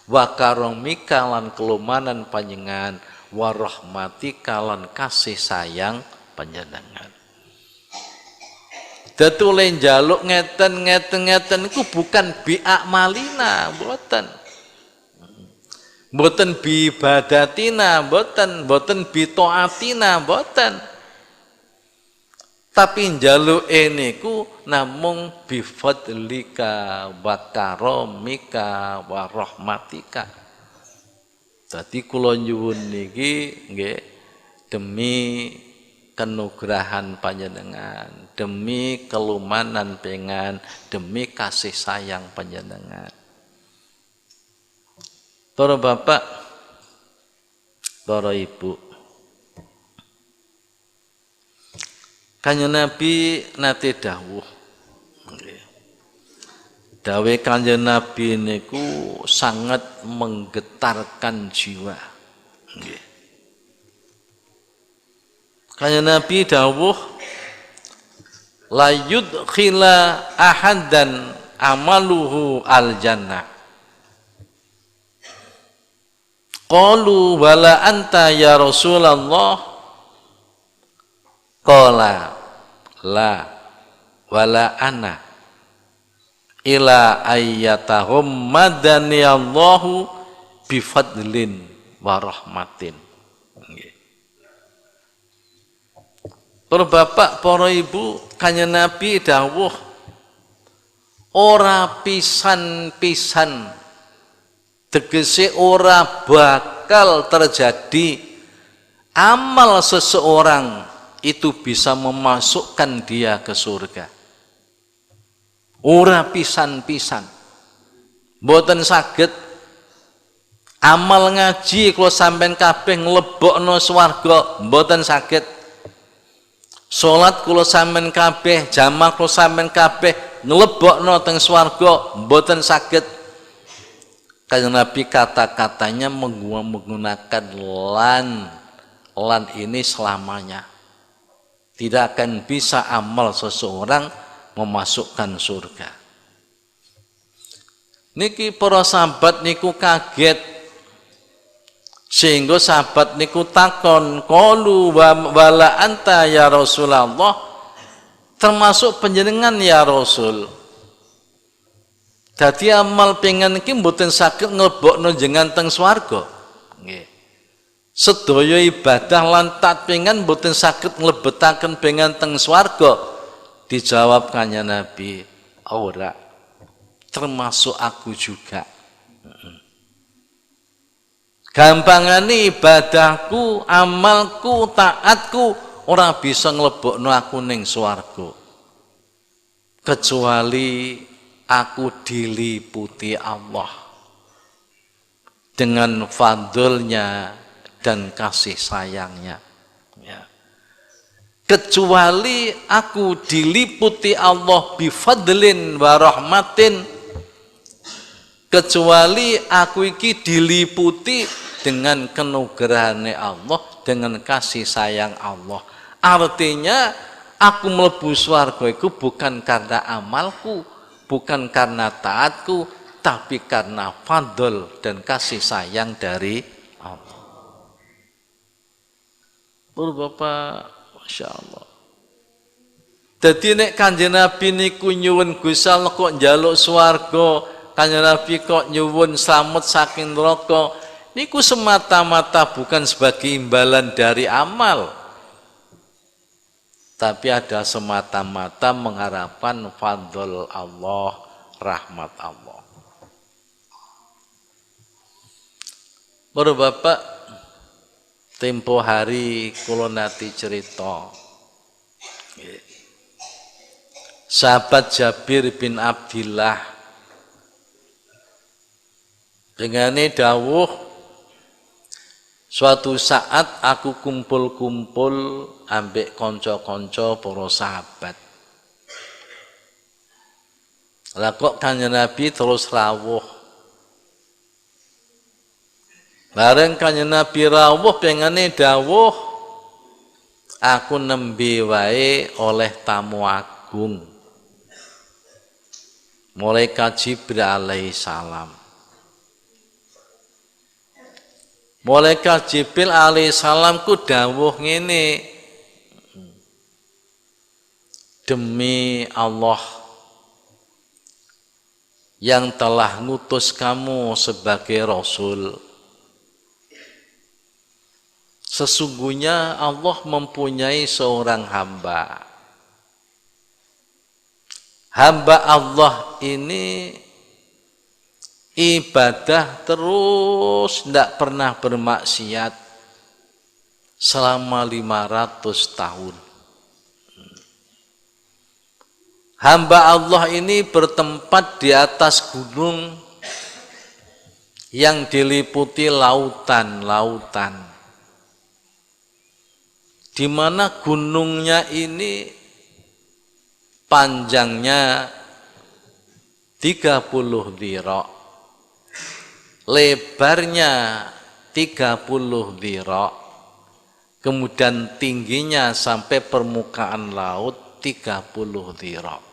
wa karomika lan kelumanan panjenengan, wa rahmatika lan kasih sayang panjenengan. Datu le njaluk ngeten iku bukan biak malina, mboten. Mboten bi ibadatina, mboten bi taatina, mboten. Tapi njaluke niku namung bi fadlika wa karomika wa rahmatika. Dadi kula nyuwun niki nggih demi kenugrahan panjenengan, demi kelumanan pengan, demi kasih sayang panjenengan. Para bapak, para ibu, Kanjeng Nabi nate dawuh. Dawe Kanjeng Nabi niku sangat menggetarkan jiwa. Kanjeng Nabi dawuh, la yudkhila ahadan amaluhu al jannah. Qalu wala anta ya Rasulullah. Qala la wala ana ila ayyatahum madani Allahu bifadlin wa rahmatin. Para bapak, para ibu, Kanjeng Nabi dawuh ora pisan-pisan, tegese ora bakal terjadi amal seseorang itu bisa memasukkan dia ke surga. Ora pisan-pisan. Mboten saged amal ngaji kula sampean kabeh nglebokno swarga, mboten saged. Salat kula sampean kabeh, jamaah kula sampean kabeh nglebokno teng swarga, mboten saged. Kanjeng Nabi kata-katanya menggunakan lan ini selamanya. Tidak akan bisa amal seseorang memasukkan surga. Niki para sahabat niku kaget, sehingga sahabat niku takon, qalu wala anta ya Rasulullah, termasuk panjenengan ya Rasul. Dadi amal pengen iki mboten saged nglebokno jenengan teng swarga. Nggih. Sedaya ibadah lan taat pengen mboten saged nglebetaken pengen teng swarga. Dijawab Kanjeng Nabi, ora. Termasuk aku juga. Gampangane ibadahku, amalku, taatku ora bisa nglebokno aku ning swarga. Kecuali aku diliputi Allah dengan fadlnya dan kasih sayangnya. Ya. Kecuali aku diliputi Allah bifadlin wa rahmatin, kecuali aku iki diliputi dengan kenugrahan Allah, dengan kasih sayang Allah. Artinya aku mlebu swarga iku bukan karena amalku, bukan karena taatku, tapi karena fadl dan kasih sayang dari Allah. Bapak, Masya Allah. Dadi nek Kanjeng Nabi niku nyuwun Gusti Allah kok njaluk swarga, Kanjeng Nabi kok nyuwun slamet saking neraka, niku semata-mata bukan sebagai imbalan dari amal, tapi ada semata-mata mengharapkan fadl Allah, rahmat Allah. Para bapak, tempo hari kula nate cerita. Sahabat Jabir bin Abdillah dengane dawuh, suatu saat aku kumpul-kumpul ambek konco-konco para sahabat. Lah kok Kanjeng Nabi terus rawuh. Bareng Kanjeng Nabi rawuh pengane dawuh, aku nembe wae oleh tamu agung. Malaikat Jibril alaihissalam. Malaikat Jibril alaihissalam ku dawuh ngene, demi Allah yang telah ngutus kamu sebagai Rasul, sesungguhnya Allah mempunyai seorang hamba. Hamba Allah ini ibadah terus, tidak pernah bermaksiat selama 500 tahun. Hamba Allah ini bertempat di atas gunung yang diliputi lautan-lautan, di mana gunungnya ini panjangnya 30 dhira', lebarnya 30 dhira', kemudian tingginya sampai permukaan laut 30 dhira'.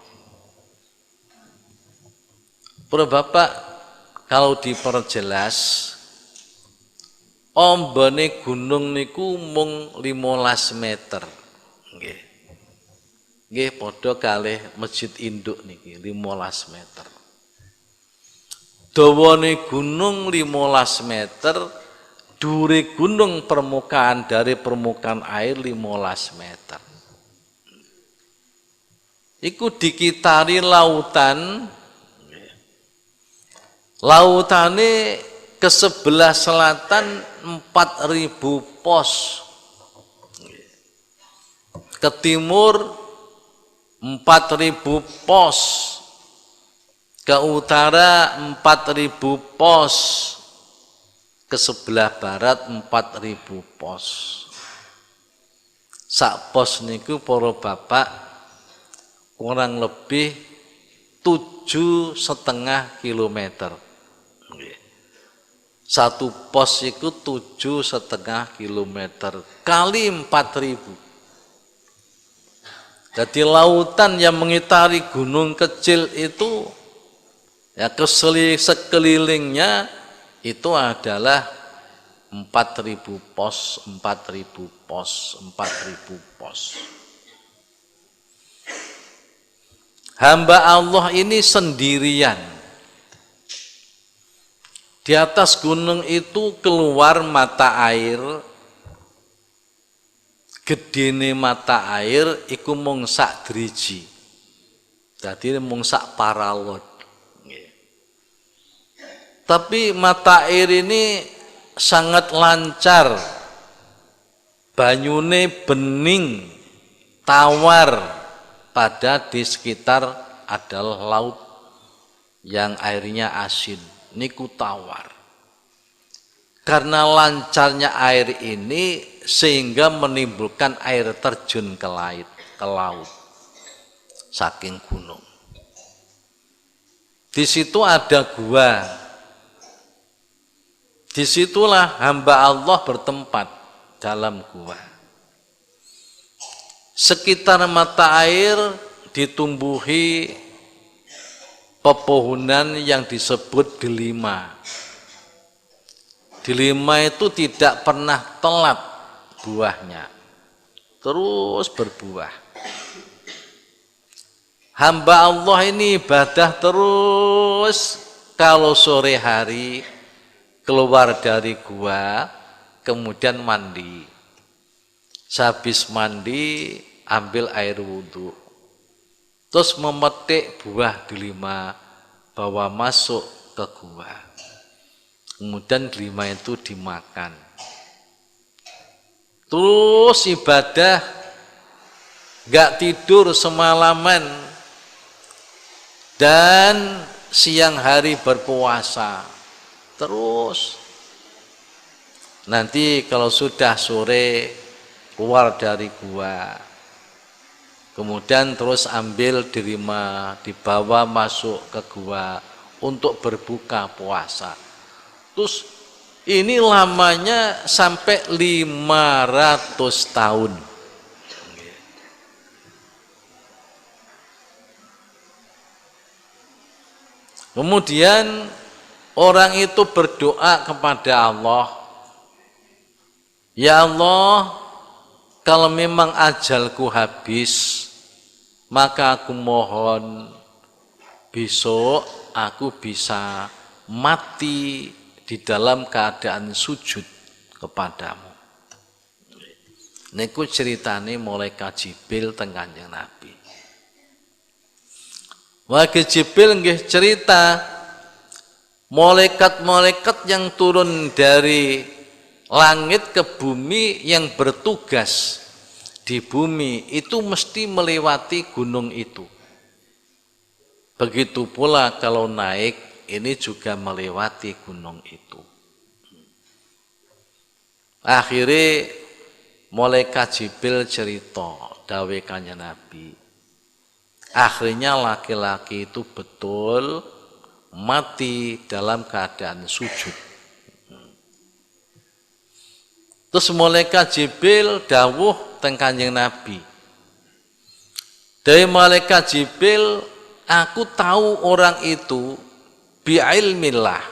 Para bapak, kalau diperjelas, ombane gunung niku mung 15 meter. Nggih. Nggih padha kalih masjid induk niki 15 meter. Dawane gunung 15 meter, dhuwure gunung permukaan dari permukaan air 15 meter. Iku dikitari lautan. Lautane ke sebelah selatan 4.000 pos. Ke timur 4.000 pos, ke utara 4.000 pos, ke sebelah barat 4.000 pos. Sak pos niku para bapak kurang lebih 7,5 kilometer. Satu pos itu 7,5 kilometer kali 4.000. Jadi lautan yang mengitari gunung kecil itu, ya sekelilingnya itu adalah 4.000 pos, 4.000 pos, 4.000 pos. Hamba Allah ini sendirian. Di atas gunung itu keluar mata air. Gedene mata air iku mung sak driji. Dadi mung sak paralon. Tapi mata air ini sangat lancar. Banyune bening, tawar, pada di sekitar adalah laut yang airnya asin. Niku tawar. Karena lancarnya air ini sehingga menimbulkan air terjun ke laut saking gunung. Di situ ada gua. Disitulah hamba Allah bertempat dalam gua. Sekitar mata air ditumbuhi pepohonan yang disebut delima. Delima itu tidak pernah telat buahnya, terus berbuah. Hamba Allah ini ibadah terus, kalau sore hari keluar dari gua, kemudian mandi. Sehabis mandi, ambil air wudhu. Terus memetik buah delima, bawa masuk ke gua. Kemudian delima itu dimakan. Terus ibadah, gak tidur semalaman, dan siang hari berpuasa terus. Nanti kalau sudah sore keluar dari gua, kemudian terus ambil delima, dibawa masuk ke gua untuk berbuka puasa. Terus ini lamanya sampai 500 tahun. Kemudian orang itu berdoa kepada Allah, ya Allah, kalau memang ajalku habis, maka aku mohon besok aku bisa mati di dalam keadaan sujud kepadamu. Niku ceritane malaikat Jibril teng Kanjeng Nabi. Wage Jibril nggih cerita malaikat-malaikat yang turun dari langit ke bumi yang bertugas di bumi itu mesti melewati gunung itu. Begitu pula kalau naik ini juga melewati gunung itu. Akhirnya malaikat Jibril cerita dawe Kanjeng Nabi. Akhirnya laki-laki itu betul mati dalam keadaan sujud. Terus malaikat Jibril dawuh teng Kanjeng Nabi. Dari malaikat Jibril, aku tahu orang itu bi'ilmillah.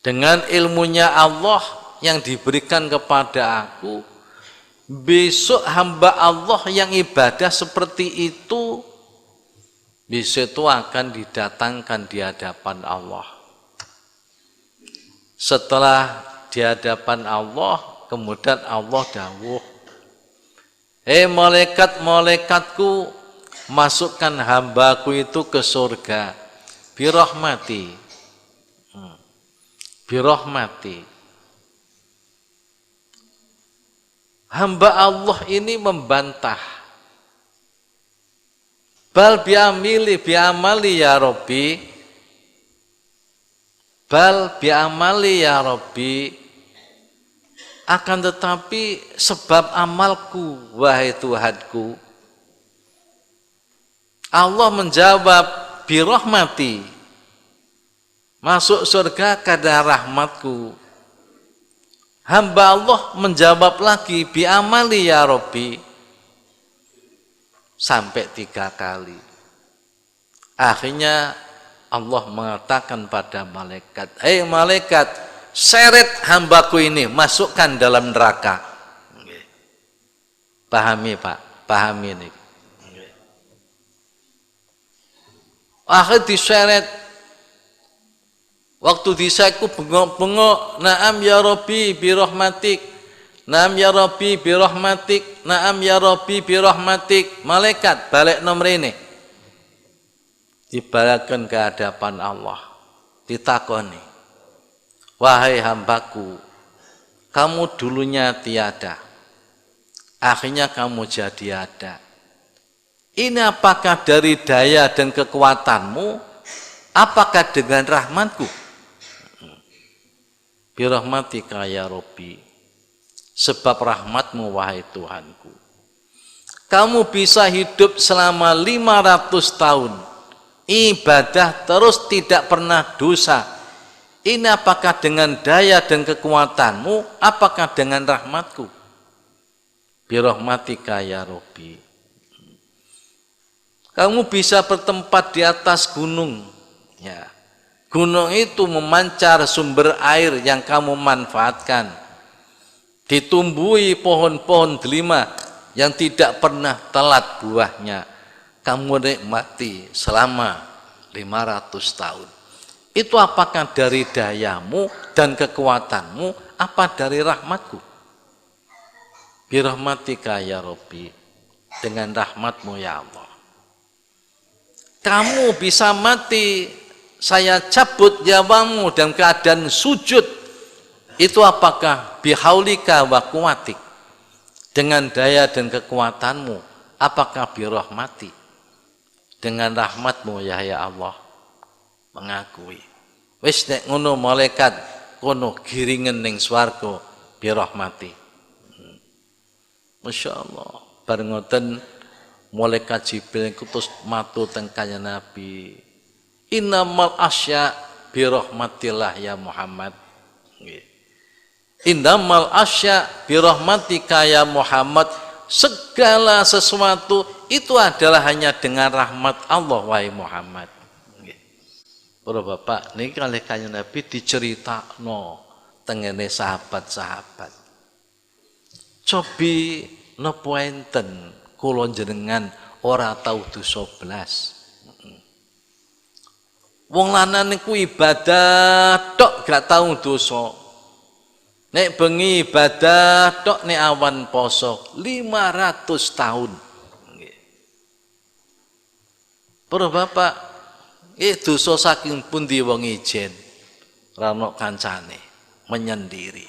Dengan ilmunya Allah yang diberikan kepada aku, besok hamba Allah yang ibadah seperti itu besok itu akan didatangkan di hadapan Allah. Setelah di hadapan Allah, kemudian Allah dawuh, malaikat-malaikatku, masukkan hambaku itu ke surga birahmati. Birahmati. Hamba Allah ini membantah. Bal bi'amali ya Rabbi. Bal bi'amali ya Rabbi. Akan tetapi sebab amalku, wahai Tuhanku. Allah menjawab birahmati. Masuk surga karena rahmatku. Hamba Allah menjawab lagi bi'amali ya Rabbi sampai 3 kali. Akhirnya Allah mengatakan pada malaikat, hei malaikat, seret hambaku ini, masukkan dalam neraka. Pahami Pak, pahami ini. Akhirnya diseret. Waktu disaiku bengok-bengok, naam ya Rabbi birahmatik, naam ya Rabbi birahmatik, naam ya Rabbi birahmatik. Malaikat balik nomor ini. Dibalikkan ke hadapan Allah. Ditakoni, wahai hambaku, kamu dulunya tiada, akhirnya kamu jadi ada. Ini apakah dari daya dan kekuatanmu, apakah dengan rahmatku? Birahmatika ya Rabbi, sebab rahmatmu wahai Tuhanku. Kamu bisa hidup selama 500 tahun, ibadah terus tidak pernah dosa. Ini apakah dengan daya dan kekuatanmu, apakah dengan rahmatku? Birahmatika ya Rabbi. Kamu bisa bertempat di atas gunung, ya. Gunung itu memancar sumber air yang kamu manfaatkan. Ditumbuhi pohon-pohon delima yang tidak pernah telat buahnya. kamu nikmati selama 500 tahun. Itu apakah dari dayamu dan kekuatanmu, apa dari rahmatku? Birahmatika ya Rabbi, dengan rahmatmu ya Allah. Kamu bisa mati, saya cabut nyawamu dalam keadaan sujud. Itu apakah bihaulika wa kuwatik, dengan daya dan kekuatanmu, apakah birahmati, dengan rahmatmu ya Allah? Mengakui. Wis nek ngono malaikat kono giringen ning swarga birahmati. Masya Allah. Bareng ngoten malaikat Jibril kutus matu teng kanjeng Nabi. Innamal asya birahmatillah ya Muhammad. Innamal asya birahmatika ya Muhammad. Segala sesuatu itu adalah hanya dengan rahmat Allah wahai Muhammad. Para bapak, ini kali kanjeng Nabi diceritakno tengene sahabat-sahabat. Cobi napa enten kula jenengan ora tau dosa blas. Wong lanang niku ibadah tok gak tau dosa. Nek bengi ibadah tok, nek awan poso 500 tahun. Para bapak, dosa saking pundi wong ijen ra ono kancane menyendiri.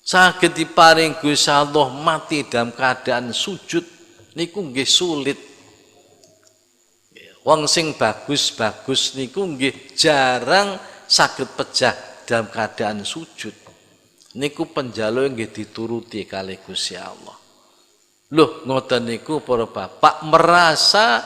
Saged diparing Gusti Allah mati dalam keadaan sujud niku nggih sulit. Wong sing bagus-bagus niku nggih jarang saged pejah dalam keadaan sujud. Niku penjaluke nggih dituruti kalih Gusti Allah. Loh, ngoten niku para bapak merasa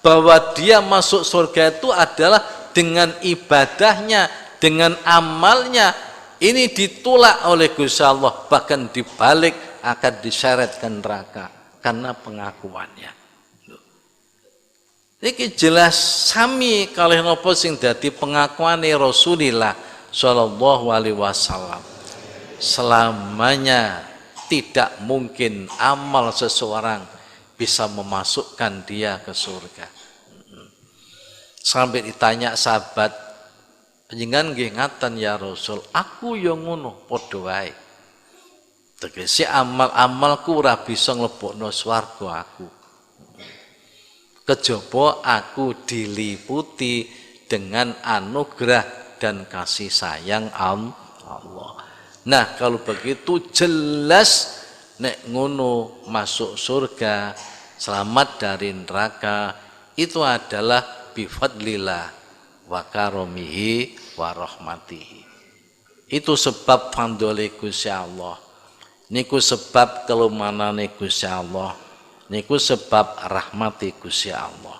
bahwa dia masuk surga itu adalah dengan ibadahnya, dengan amalnya. Ini ditolak oleh Gusti Allah, bahkan dibalik akan diseret ke neraka karena pengakuannya. Ini jelas sami kalih napa sing dadi pengakuane Rasulullah sallallahu alaihi wasallam. Selamanya tidak mungkin amal seseorang bisa memasukkan dia ke surga. Sampai ditanya sahabat, panjenengan nggih ngaten ya Rasul, aku ya ngono padha wae. Tegese amal-amalku ora bisa nglebokno swarga aku. Kejaba aku diliputi dengan anugerah dan kasih sayang Allah. Nah, kalau begitu jelas nek ngono masuk surga, selamat dari neraka, itu adalah bifadlillah wa karomihi wa rahmatihi. Itu sebab fandole Gusti Allah. Niku sebab kelumanane Gusti Allah. Niku sebab rahmati Gusti Allah.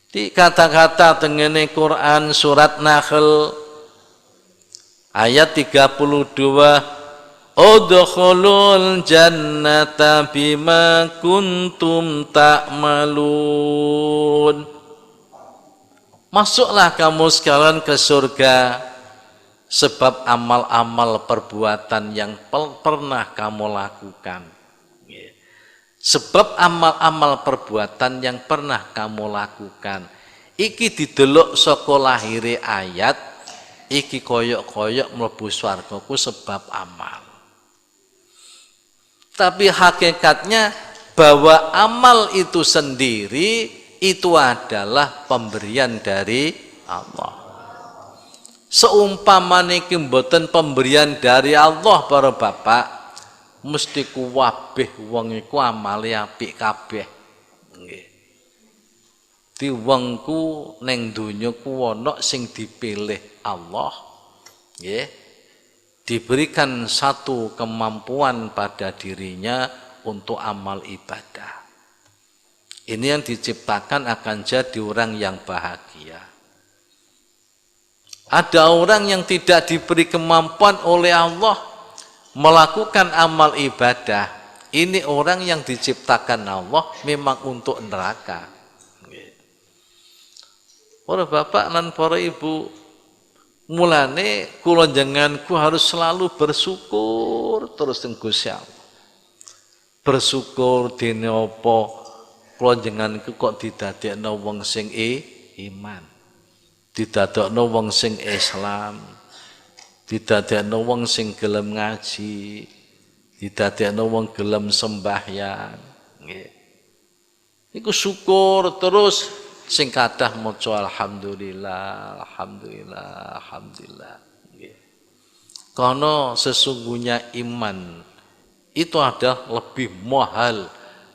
Di kata-kata tengene Quran surat Nahl ayat 32, udkhulul jannata bima kuntum ta'malun. Masuklah kamu sekalian ke surga sebab amal-amal perbuatan yang pernah kamu lakukan. Sebab amal-amal perbuatan yang pernah kamu lakukan. Iki didelok saka lahire ayat, iki koyok-koyok mlebu swarga ku sebab amal. Tapi hakikatnya bahwa amal itu sendiri itu adalah pemberian dari Allah. Seumpamane iki mboten pemberian dari Allah para bapak, mesti kuwabeh wong iku amale apik kabeh. Nggih. Di wongku ning donya ku ana sing dipilih Allah. Nggih. Diberikan satu kemampuan pada dirinya untuk amal ibadah. Ini yang diciptakan akan jadi orang yang bahagia. Ada orang yang tidak diberi kemampuan oleh Allah melakukan amal ibadah. Ini orang yang diciptakan Allah memang untuk neraka. Para bapak dan para ibu, mulane kula jenenganku harus selalu bersyukur terus teng Gusti Allah. bersyukur dene apa kula jenengan kok didadekno wong sing iman, didadekno wong sing Islam, didadekno wong sing gelem ngaji, didadekno wong gelem sembahyang. Nggih. Iku syukur terus sing kathah maca alhamdulillah, alhamdulillah, alhamdulillah. Nggih. Karena sesungguhnya iman itu adalah lebih mahal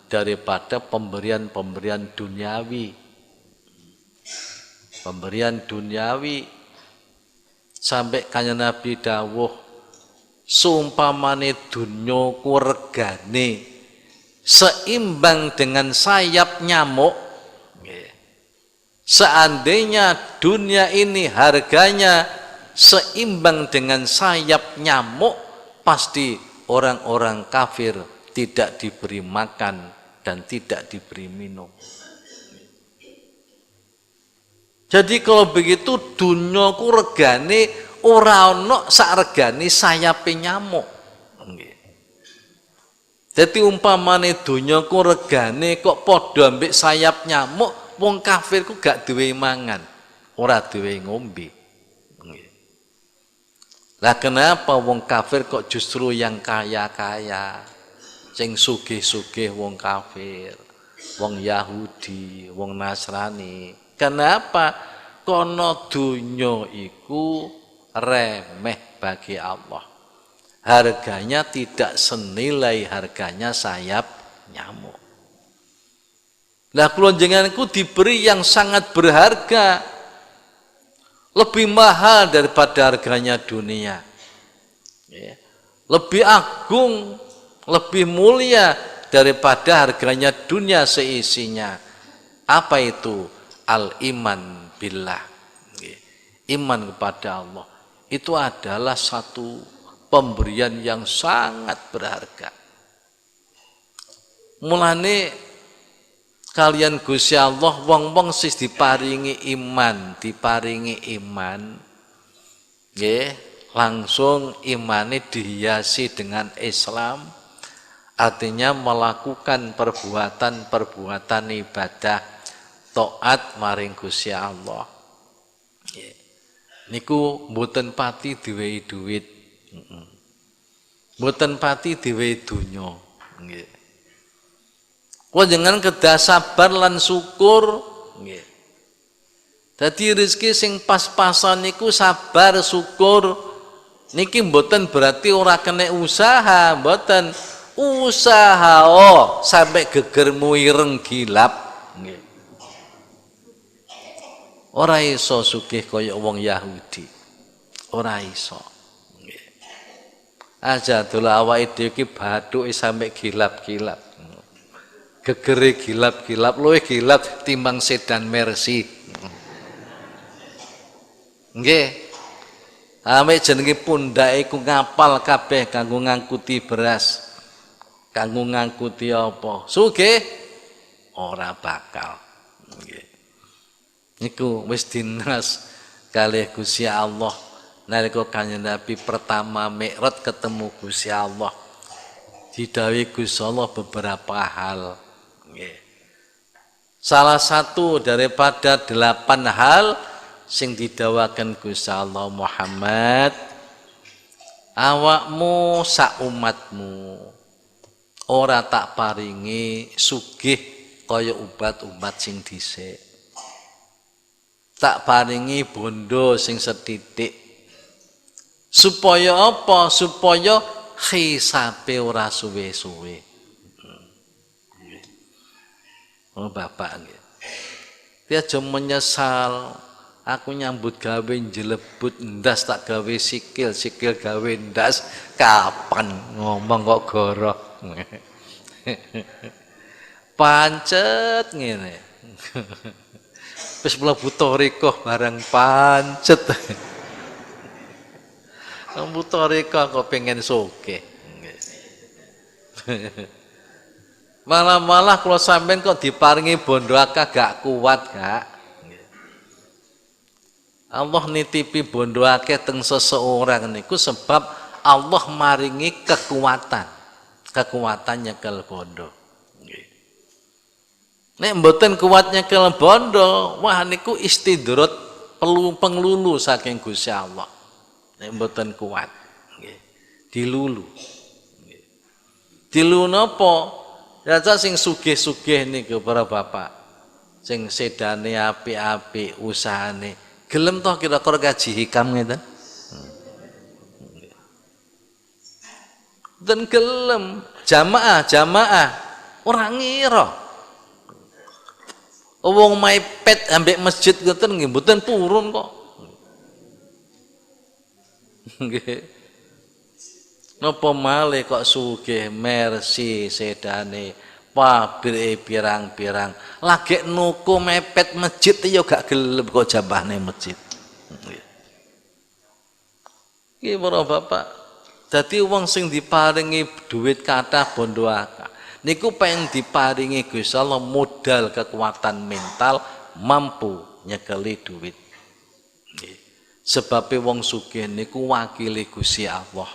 daripada pemberian-pemberian duniawi. Pemberian duniawi sampai kanjeng Nabi dawuh sumpamane dunya ku regane seimbang dengan sayap nyamuk. Seandainya dunia ini harganya seimbang dengan sayap nyamuk, pasti orang-orang kafir tidak diberi makan dan tidak diberi minum. Jadi kalau begitu dunya ku regane ora ana sak regane sayape nyamuk. Jadi umpamane dunya ku regane kok padha ambek sayap nyamuk, wong kafir ku gak duwe mangan, ora duwe ngombe. Lah kenapa wong kafir kok justru yang kaya-kaya, sing sugih-sugih wong kafir, wong Yahudi, wong Nasrani. Kenapa? Kono dunya iku remeh bagi Allah. Harganya tidak senilai harganya sayap nyamuk. Lah kula jenenganku diberi yang sangat berharga, lebih mahal daripada harganya dunia, lebih agung, lebih mulia daripada harganya dunia seisinya. Apa itu? Al-iman billah, iman kepada Allah. Itu adalah satu pemberian yang sangat berharga. Mulane kalian Gusti Allah wong-wong sis diparingi iman, nggih, langsung imane dihiasi dengan Islam, artinya melakukan perbuatan ibadah taat maring Gusti Allah. Nggih. Niku mboten pati diwehi duit. Mboten pati diwehi donya. Nggih. Kula jangan kedah sabar lan syukur, nggih. Dadi rezeki sing pas-pasan niku sabar syukur niki mboten berarti ora kena usaha, mboten. Usaha sampai gegermu ireng gilap, nggih. Ora iso sugih kaya wong Yahudi. Ora iso. Nggih. Aja dola awake dhewe iki bathuke sampai gilap-gilap. Gegere gilap-gilap, luwih gilap timbang sedan Mercy. Nggih. Ame jenenge pundake ku ngapal kabeh kanggo ngangkuti beras. Kanggo ngangkuti apa? Sugih ora bakal. Nggih. Niku wis dinas kalih Gusti Allah nalika kanjeng Nabi pertama Mi'raj ketemu Gusti Allah. Didhawuhi Gusti Allah beberapa hal. Salah satu daripada 8 hal sing didawakan Gusti Allah, Muhammad, awakmu sak umatmu ora tak paringi sugih kaya umat-umat sing dhisik. Tak paringi bondo sing setitik. Supaya apa? Supaya hisabe ora suwe-suwe. Oh bapak nggih. Dia aja menyesal. Aku nyambut gawe jelebut ndas tak gawe sikil gawe ndas. Kapan ngomong kok goroh. Pancet ngene. Wis mlebu thariqah barang pancet. Mlebu thariqah kok pengen sugih. Malah kalau sampean kok diparingi bondo akeh gak kuat gak. Allah nitipi bondo akeh teng seseorang niku sebab Allah maringi kekuatan. kekuatan nyekel bondo. Nek mboten kuat nyekel bondo, wah niku istidrot penglulu saking Gusti Allah. Nek mboten kuat, nggih. Dilulu. Nggih. Dilulu napa? Raja sing sugih-sugih niku para bapak. Sing sedane apik-apik usahane. Gelem toh kira-kira kaji hikam ngeten? Dan gelem jamaah ora ngira. Wong maipet ambek masjid ngoten nggih mboten purun kok. Nggih. Napa malih kok sugih Mercy sedane pabrik pirang-pirang lagi nuku mepet masjid ya gak gelem kok jambahne masjid. Nggih para bapak. Dadi wong sing diparingi duit kathah bondo akeh niku pengen diparingi Gusti Allah modal kekuatan mental mampu nyekeli duit. Sebab wong sugih niku wakile Gusti Allah.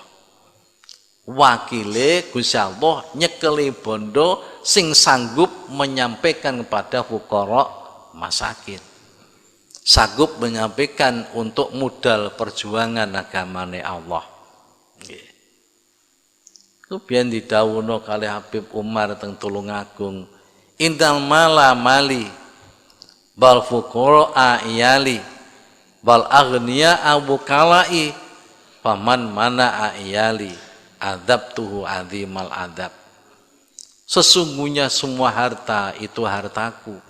Wakile Gusti Allah nyekeli bondo sing sanggup menyampaikan kepada fuqara masakin. Sanggup menyampaikan untuk modal perjuangan agamane Allah. Nggih. Ku biyen didhawuhna kalih Habib Umar teng Tulungagung, "Indal mala mali bal fuqara ayali bal aghniya abu kalai paman mana ayali adab tuhu azimal adab." Sesungguhnya semua harta itu hartaku.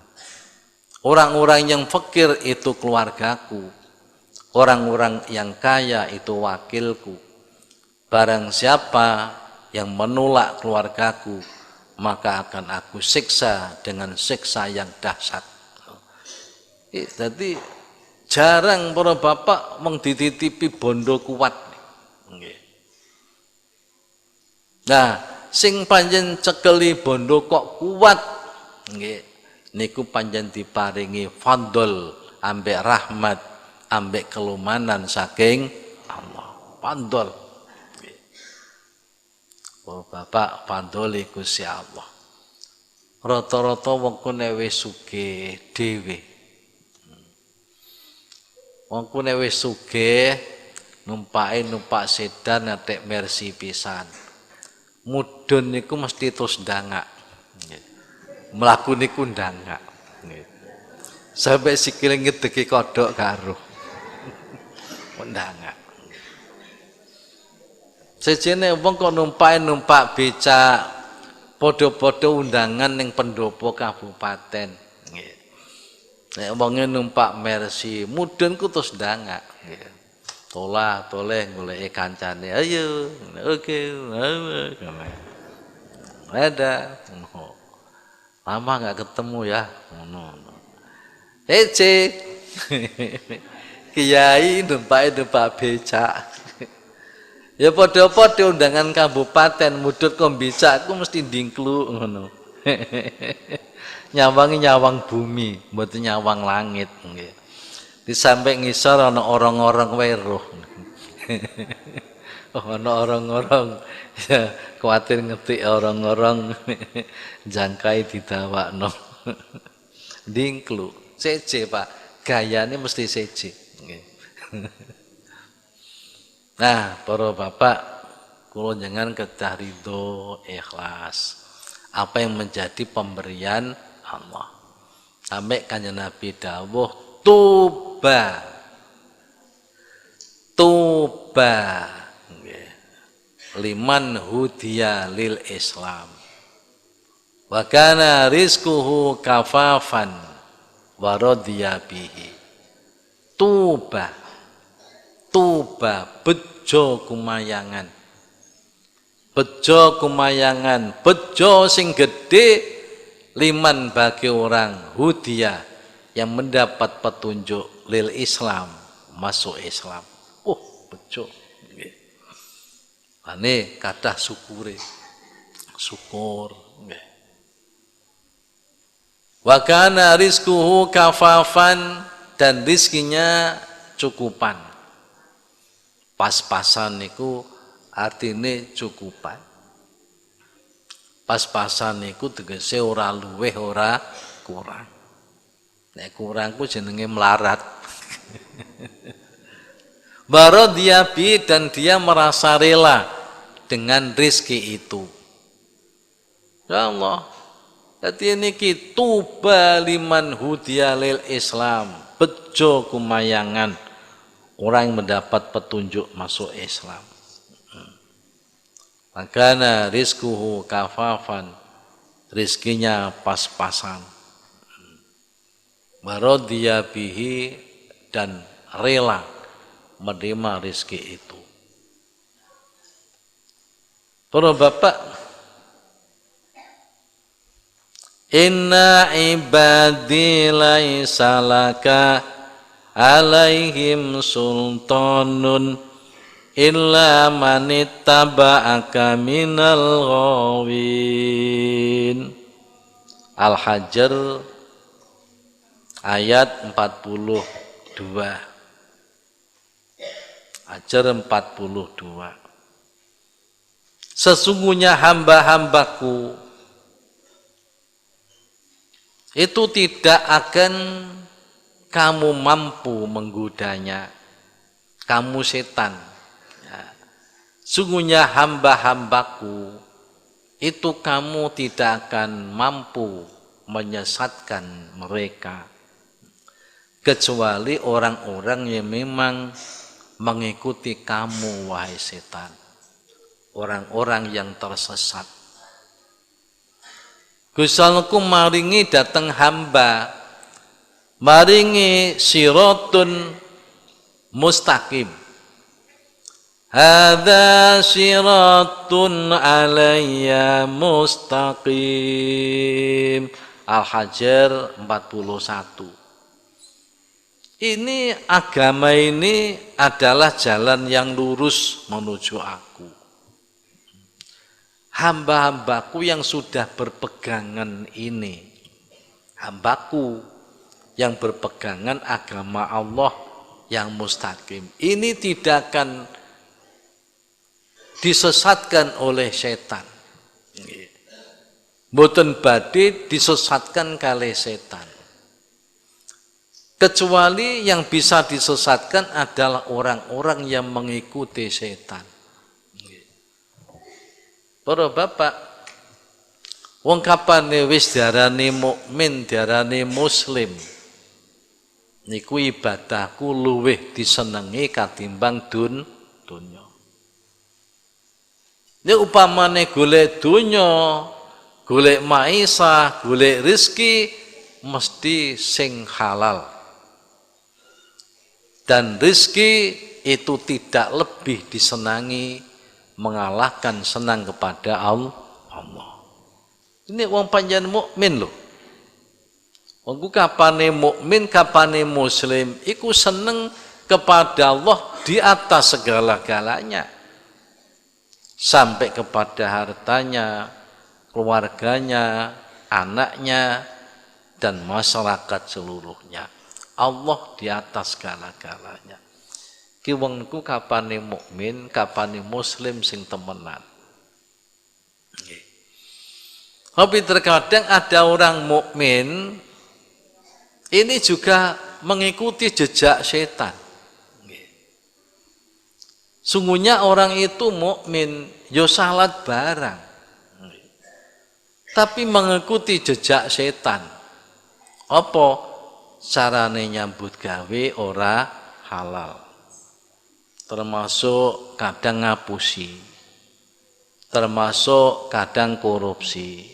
Orang-orang yang fakir itu keluargaku. Orang-orang yang kaya itu wakilku. Barang siapa yang menolak keluargaku, maka akan aku siksa dengan siksa yang dahsyat. Jadi jarang para bapak mengdititipi bondo kuat. Nah, sing panjen cekeli bondo kok kuat, nggih, niku panjen diparingi fadl ambek rahmat ambek kelumanan saking Allah. Fadl. Oh bapak fadli Gusti Allah. Rata-rata wong kene wis sugih dhewe. Wong kene wis sugih numpak sedan atek Mercy pisan. Mudun niku mesti terus ndangak. Mlaku niku ndangak. Sampai sikile ngedeki kodhok karo. Ndangak. Sejene wong kok numpak becak padha-padha undangan ning pendopo kabupaten. Nggih. Nek wonge numpak Mercy, mudun ku terus ndangak. Nggih. Tolah toleh goleki kancane. Ayo, oke. Ada. Lama nggak ketemu ya. Ece. Kiai numpak becak. Ya padha-padha undangan kabupaten mudhut kok becak aku mesti ndingklu ngono. Nyawang bumi, mboten nyawang langit nggih. Di samping ngisor ana orang-orang weruh. Ana orang-orang ya kuwatir ngetik orang-orang jangkai didawakno. Ndingklu, seje Pak, gayane mesti seje nggih. Nah, para bapak, kula jangan kedah ridho, ikhlas. Apa yang menjadi pemberian Allah. Sampai kanjeng Nabi dawuh, tuba. Liman hudiya lil Islam. Wa kana rizquhu kafafan wa radiya bihi. Tuba bejo kumayangan, bejo sing gede liman bagi orang hudia yang mendapat petunjuk lil Islam, masuk Islam. Bejo nggih. Ane kathah syukur nggih. Wa kana rizquhu kafafan, dan rizkinya cukupan. Pas-pasan niku artine cukupan. Pas-pasan niku tegese ora luweh ora kurang. Nek kurang ku jenenge melarat. Barodhiyabi, dan dia merasa rela dengan rizki itu. Ya Allah, jadi niki tuba liman hudiya lil Islam, bejo kumayangan orang yang mendapat petunjuk masuk Islam. Makanya rizkuhu kafafan, rizkinya pas-pasan. Barodhiyabihi, dan rela menerima rizki itu. Para bapak, inna ibadi laisa laka alaihim sultanun illa manittaba'aka minal ghawin. Al-Hajr ayat 42. Hajr 42. Sesungguhnya hamba-hambaku itu tidak akan kamu mampu menggodanya, kamu setan. Ya. Sungguhnya hamba-hambaku itu kamu tidak akan mampu menyesatkan mereka, kecuali orang-orang yang memang mengikuti kamu, wahai setan. Orang-orang yang tersesat. Gusalku maringi datang hamba, maringi siratun mustaqim. Hadza siratun alayya mustaqim. Al-Hajr 41. Ini agama ini adalah jalan yang lurus menuju aku. Hamba-hambaku yang sudah berpegangan ini, hambaku yang berpegangan agama Allah yang mustaqim, ini tidak akan disesatkan oleh setan. Mboten badhe disesatkan kalih setan. Kecuali yang bisa disesatkan adalah orang-orang yang mengikuti setan. Para bapak, wong kapane wis diarani mukmin, diarani muslim, niku ibadahku luwih disenengi katimbang dunya. Nek upamane golek dunya, golek maisha, golek rezeki, mesti sing halal. Dan rezeki itu tidak lebih disenangi mengalahkan senang kepada Allah. Ini wong panjenengan mukmin lho. Wong ku kapane mukmin, kapane muslim, iku seneng kepada Allah di atas segala-galanya. Sampai kepada hartanya, keluarganya, anaknya, dan masyarakat seluruhnya. Allah di atas segala-galanya. Ki wong niku kapane mukmin, kapane muslim sing temenan. Nggih. Tapi terkadang ada orang mukmin ini juga mengikuti jejak setan. Nggih. Sungguhnya orang itu mukmin, yo salat barang. Nggih. Tapi mengikuti jejak setan. Apa carane nyambut gawe ora halal? Termasuk kadang ngapusi, termasuk kadang korupsi,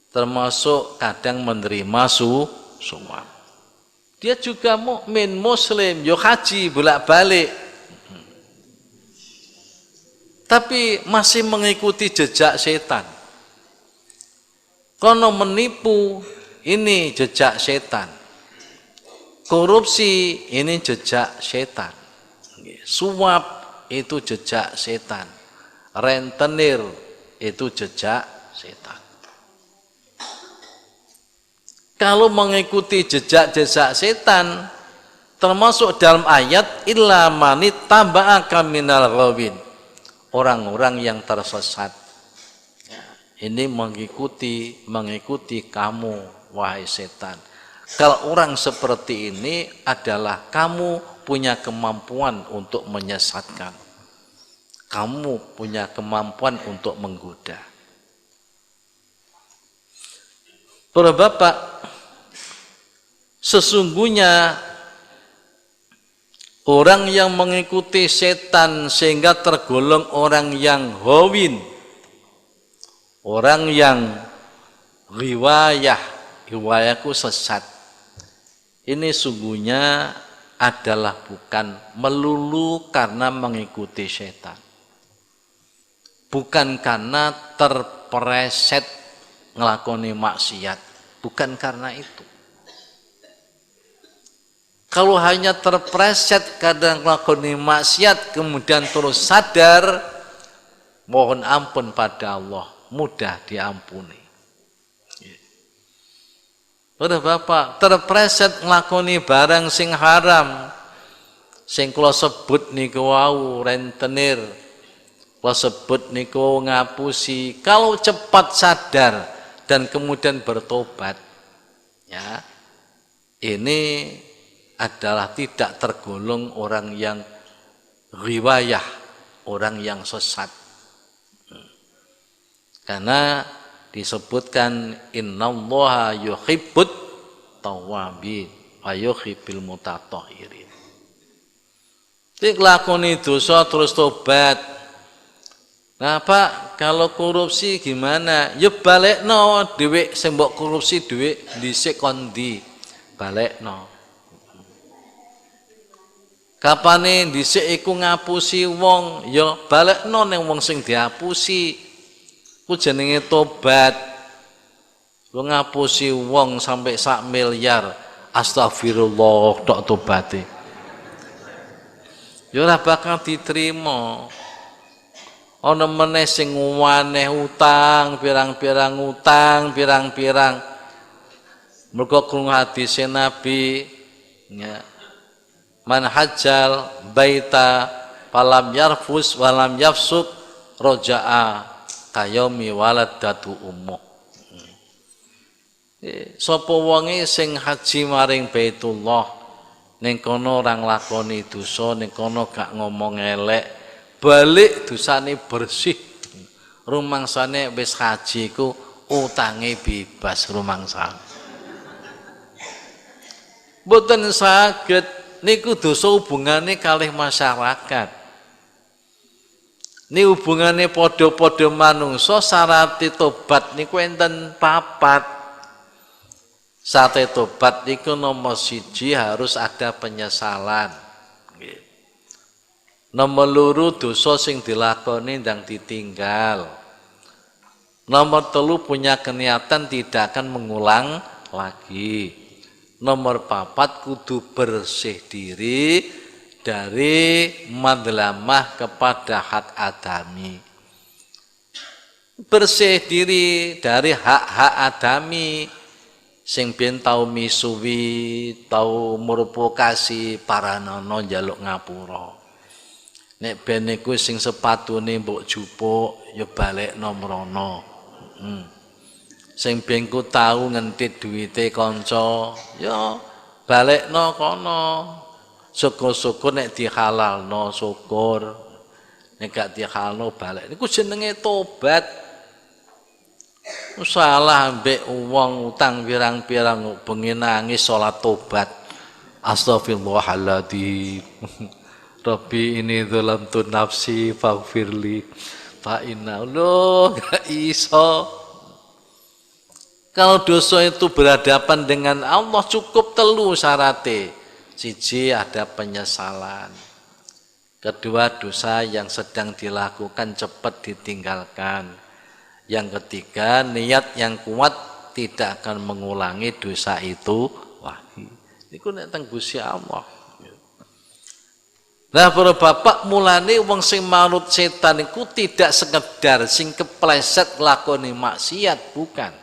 termasuk kadang menerima suap. Dia juga mukmin muslim, yo haji bolak-balik, tapi masih mengikuti jejak setan. Kono menipu, ini jejak setan. Korupsi, ini jejak setan. Suap itu jejak setan, rentenir itu jejak setan. Kalau mengikuti jejak-jejak setan, termasuk dalam ayat illa manittaba'aka minal ghawin, orang-orang yang tersesat. ini mengikuti kamu wahai setan. Kalau orang seperti ini adalah kamu punya kemampuan untuk menyesatkan. Kamu punya kemampuan untuk menggoda. Para bapak, sesungguhnya orang yang mengikuti setan sehingga tergolong orang yang hawin, orang yang riwayahku sesat. Ini sungguhnya adalah bukan melulu karena mengikuti setan. Bukan karena terpreset ngelakoni maksiat. Bukan karena itu. Kalau hanya terpreset kadang ngelakoni maksiat kemudian terus sadar, mohon ampun pada Allah, mudah diampuni. Udah bapak, terpreset ngelakoni barang sing haram, sing kula sebut niku wau rentenir, kula sebut niku ngapusi. Kalau cepat sadar dan kemudian bertobat, ya ini adalah tidak tergolong orang yang riwayah, orang yang sesat. Karena disebutkan innallaha yuhibbut tawwabin wa yuhibbil mutatahhirin. Tik lakoni dosa terus tobat. Nah Pak, kalau korupsi gimana? Ya balekno dhewe sing mbok korupsi dhewe dhisik kondi. Balekno. Kapane dhisik iku ngapusi wong, ya balekno ning wong sing diapusi. Ku jenenge tobat. Lu ngapusi wong sampai 1 miliar, astagfirullah tok tobate. Ya ora bakal diterima. Ana meneh sing waneh utang, pirang-pirang utang, pirang-pirang. Mergo krungu hadis Nabi, ya. Man hajjal baita falam yarfus walam yafsuk roja'a kayomi waladatu ummuh. Sapa wonge sing haji maring Baitullah ning kono ora nglakoni dosa, ning kono gak ngomong elek, balik dosane bersih. Rumangsane wis haji ku utange bebas rumangsane. Mboten saged niku dosa hubungane kalih masyarakat. Ini hubungannya podo-podo manungso syarat tobat niku enten 4. Syarat tobat niku nomor 1 harus ada penyesalan. Nomor 2 dosa sing dilakoni ndang ditinggal. Nomor 3 punya keniatan tidak akan mengulang lagi. Nomor 4 kudu bersih diri dari madlamah kepada hak adami. Bersih diri dari hak-hak adami sing ben tau misuwi, tau merupokasi para nono njaluk ngapura. Nek ben niku sing sepatune mbok jupuk ya balekno mrono. Sing ben ku tau ngentit duwite kanca ya balekno kono. Syukur-syukur nek dihalalno syukur, nek gak dihalalno balik. Niku jenenge tobat. Salah ambek wong utang pirang-pirang bengi nangis salat tobat. Astagfirullahaladzim. Rabbi ini dzalamtu nafsi faghfirli fa inna gak iso. Kalau dosa itu berhadapan dengan Allah cukup 3 syaratnya. 1 ada penyesalan. 2 dosa yang sedang dilakukan cepat ditinggalkan. Yang 3 niat yang kuat tidak akan mengulangi dosa itu lagi. Niku nek teng Gusti Allah. Nah para bapak mulane wong sing manut setan niku tidak sekedar sing kepleset lakoni maksiat, bukan.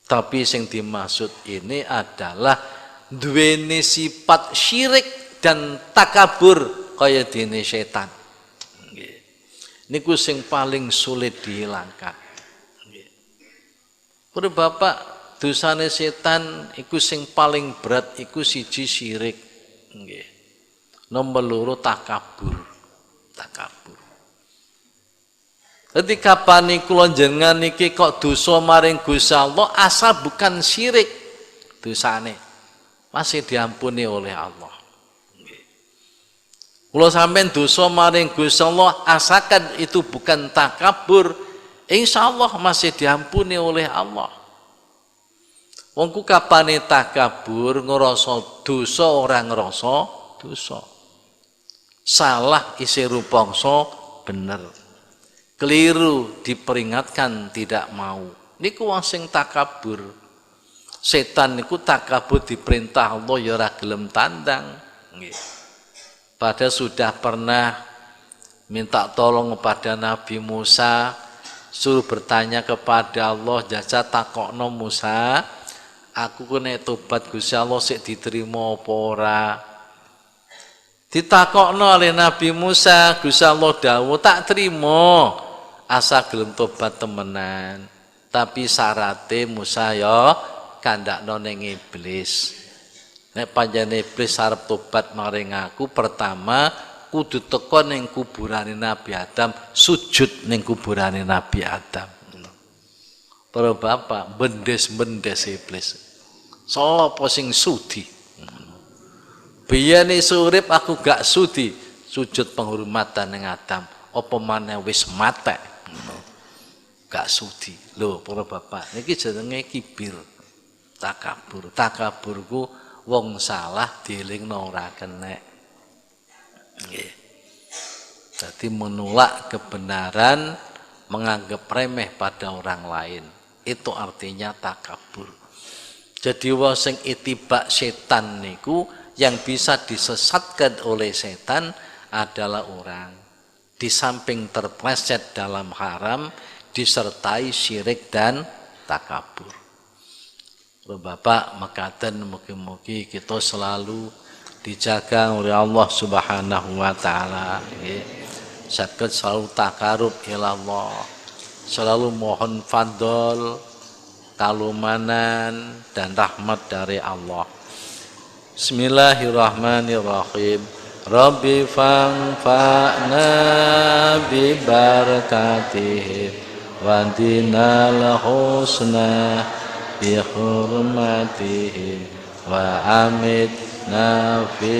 Tapi sing dimaksud ini adalah duweni sifat syirik dan takabur kaya dene setan. Niku sing paling sulit dihilangkan. Para bapak, dosane setan iku sing paling berat iku siji syirik. Nggih. Nomor loro takabur. Takabur. Ketika pani kula jenengan niki kok dosa maring Gusti Allah, asal bukan syirik dosane. Masih diampuni oleh Allah. Kula sampean dosa maring Gusti Allah, asalkan itu bukan takabur, insyaallah masih diampuni oleh Allah. Wong ku kapane takabur ngrasa dosa ora ngrasa dosa. Salah isi rupangsa bener. Keliru diperingatkan tidak mau. Niku wong sing takabur. Setan niku takabur diperintah Allah ya ora gelem tandang. Nggih. Padahal sudah pernah minta tolong kepada Nabi Musa, suruh bertanya kepada Allah, jasa takokno Musa, aku kena tobat Gusti Allah sik diterima apa ora? Ditakokno oleh Nabi Musa, Gusti Allah dawuh tak terima asa gelem tobat temenan. Tapi syaratnya Musa ya kandakno ning iblis. Nek panjenengan iblis arep tobat maring aku, pertama kudu teko ning kuburane Nabi Adam, sujud ning kuburane Nabi Adam. Para bapak, bendes-bendes iblis. Sapa sing sudi? Biyane surip aku gak sudi sujud penghormatan ning Adam. Apa maneh wis matek. Gak sudi. Lho para bapak, niki jenenge kibir. Takabur. Takaburku wong salah dielingno ora kenek. Nggih. Jadi menolak kebenaran, menganggap remeh pada orang lain. Itu artinya takabur. Jadi wong sing itibak setan niku yang bisa disesatkan oleh setan adalah orang di samping terpleset dalam haram disertai syirik dan takabur. Bapak mekaten mugi-mugi kita selalu dijaga oleh Allah Subhanahu wa taala. Saged selalu takarub ila Allah. Selalu mohon fadl, kalumanan dan rahmat dari Allah. Bismillahirrahmanirrahim. Rabbi fa'na bi barakatihim wa dinal husna bi hurmatihim wa amitna fi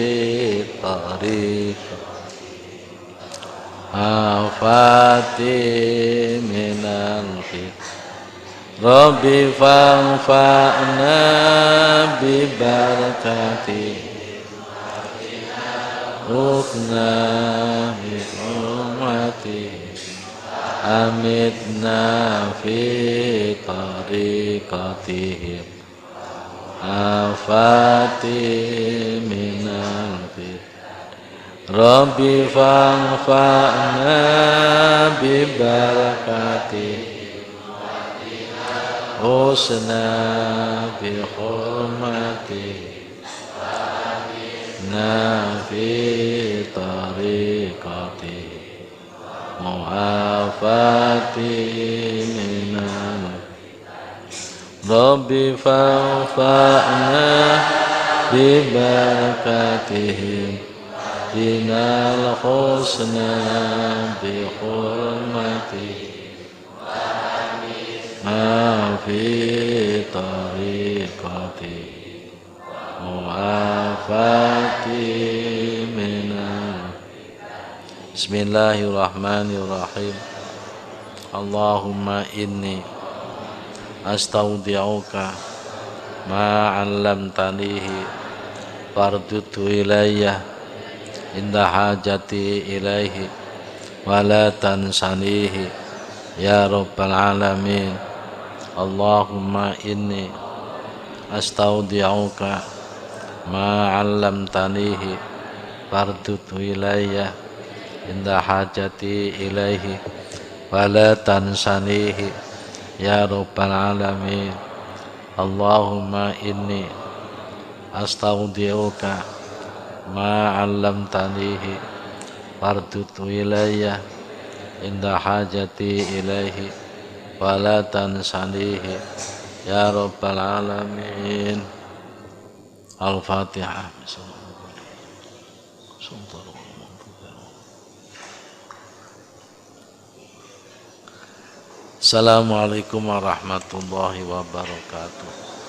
tariq afati minal fit. Rabbi fa'na bi barakatihim Rukna bi hurmati amitna fi tariqatihim afati minal fit. Rabbi fa'na bi barakatihim husna bi hurmati nafi tariqati mu'afati minal Rabbi fa'fa'na bi barakatihim dinal husna bi hurmati ma fi tariqati mu'afati minal. Bismillahirrahmanirrahim. Allahumma inni astaudi'uka ma 'allamtanihi fardudhu ilayya inda hajati ilaihi wa la tansanihi ya rabbal alamin. Allahumma inni astaudi'uka ma 'allamtanihi fardudhu ilayya inda hajati ilaihi wa la tansanihi ya rabbal alamin. Allahumma inni astaudi'uka ma 'allamtanihi fardudhu ilayya inda hajati ilaihi wa la tansanihi ya rabbal alamin. Al-Fatihah. Assalamualaikum warahmatullahi wabarakatuh.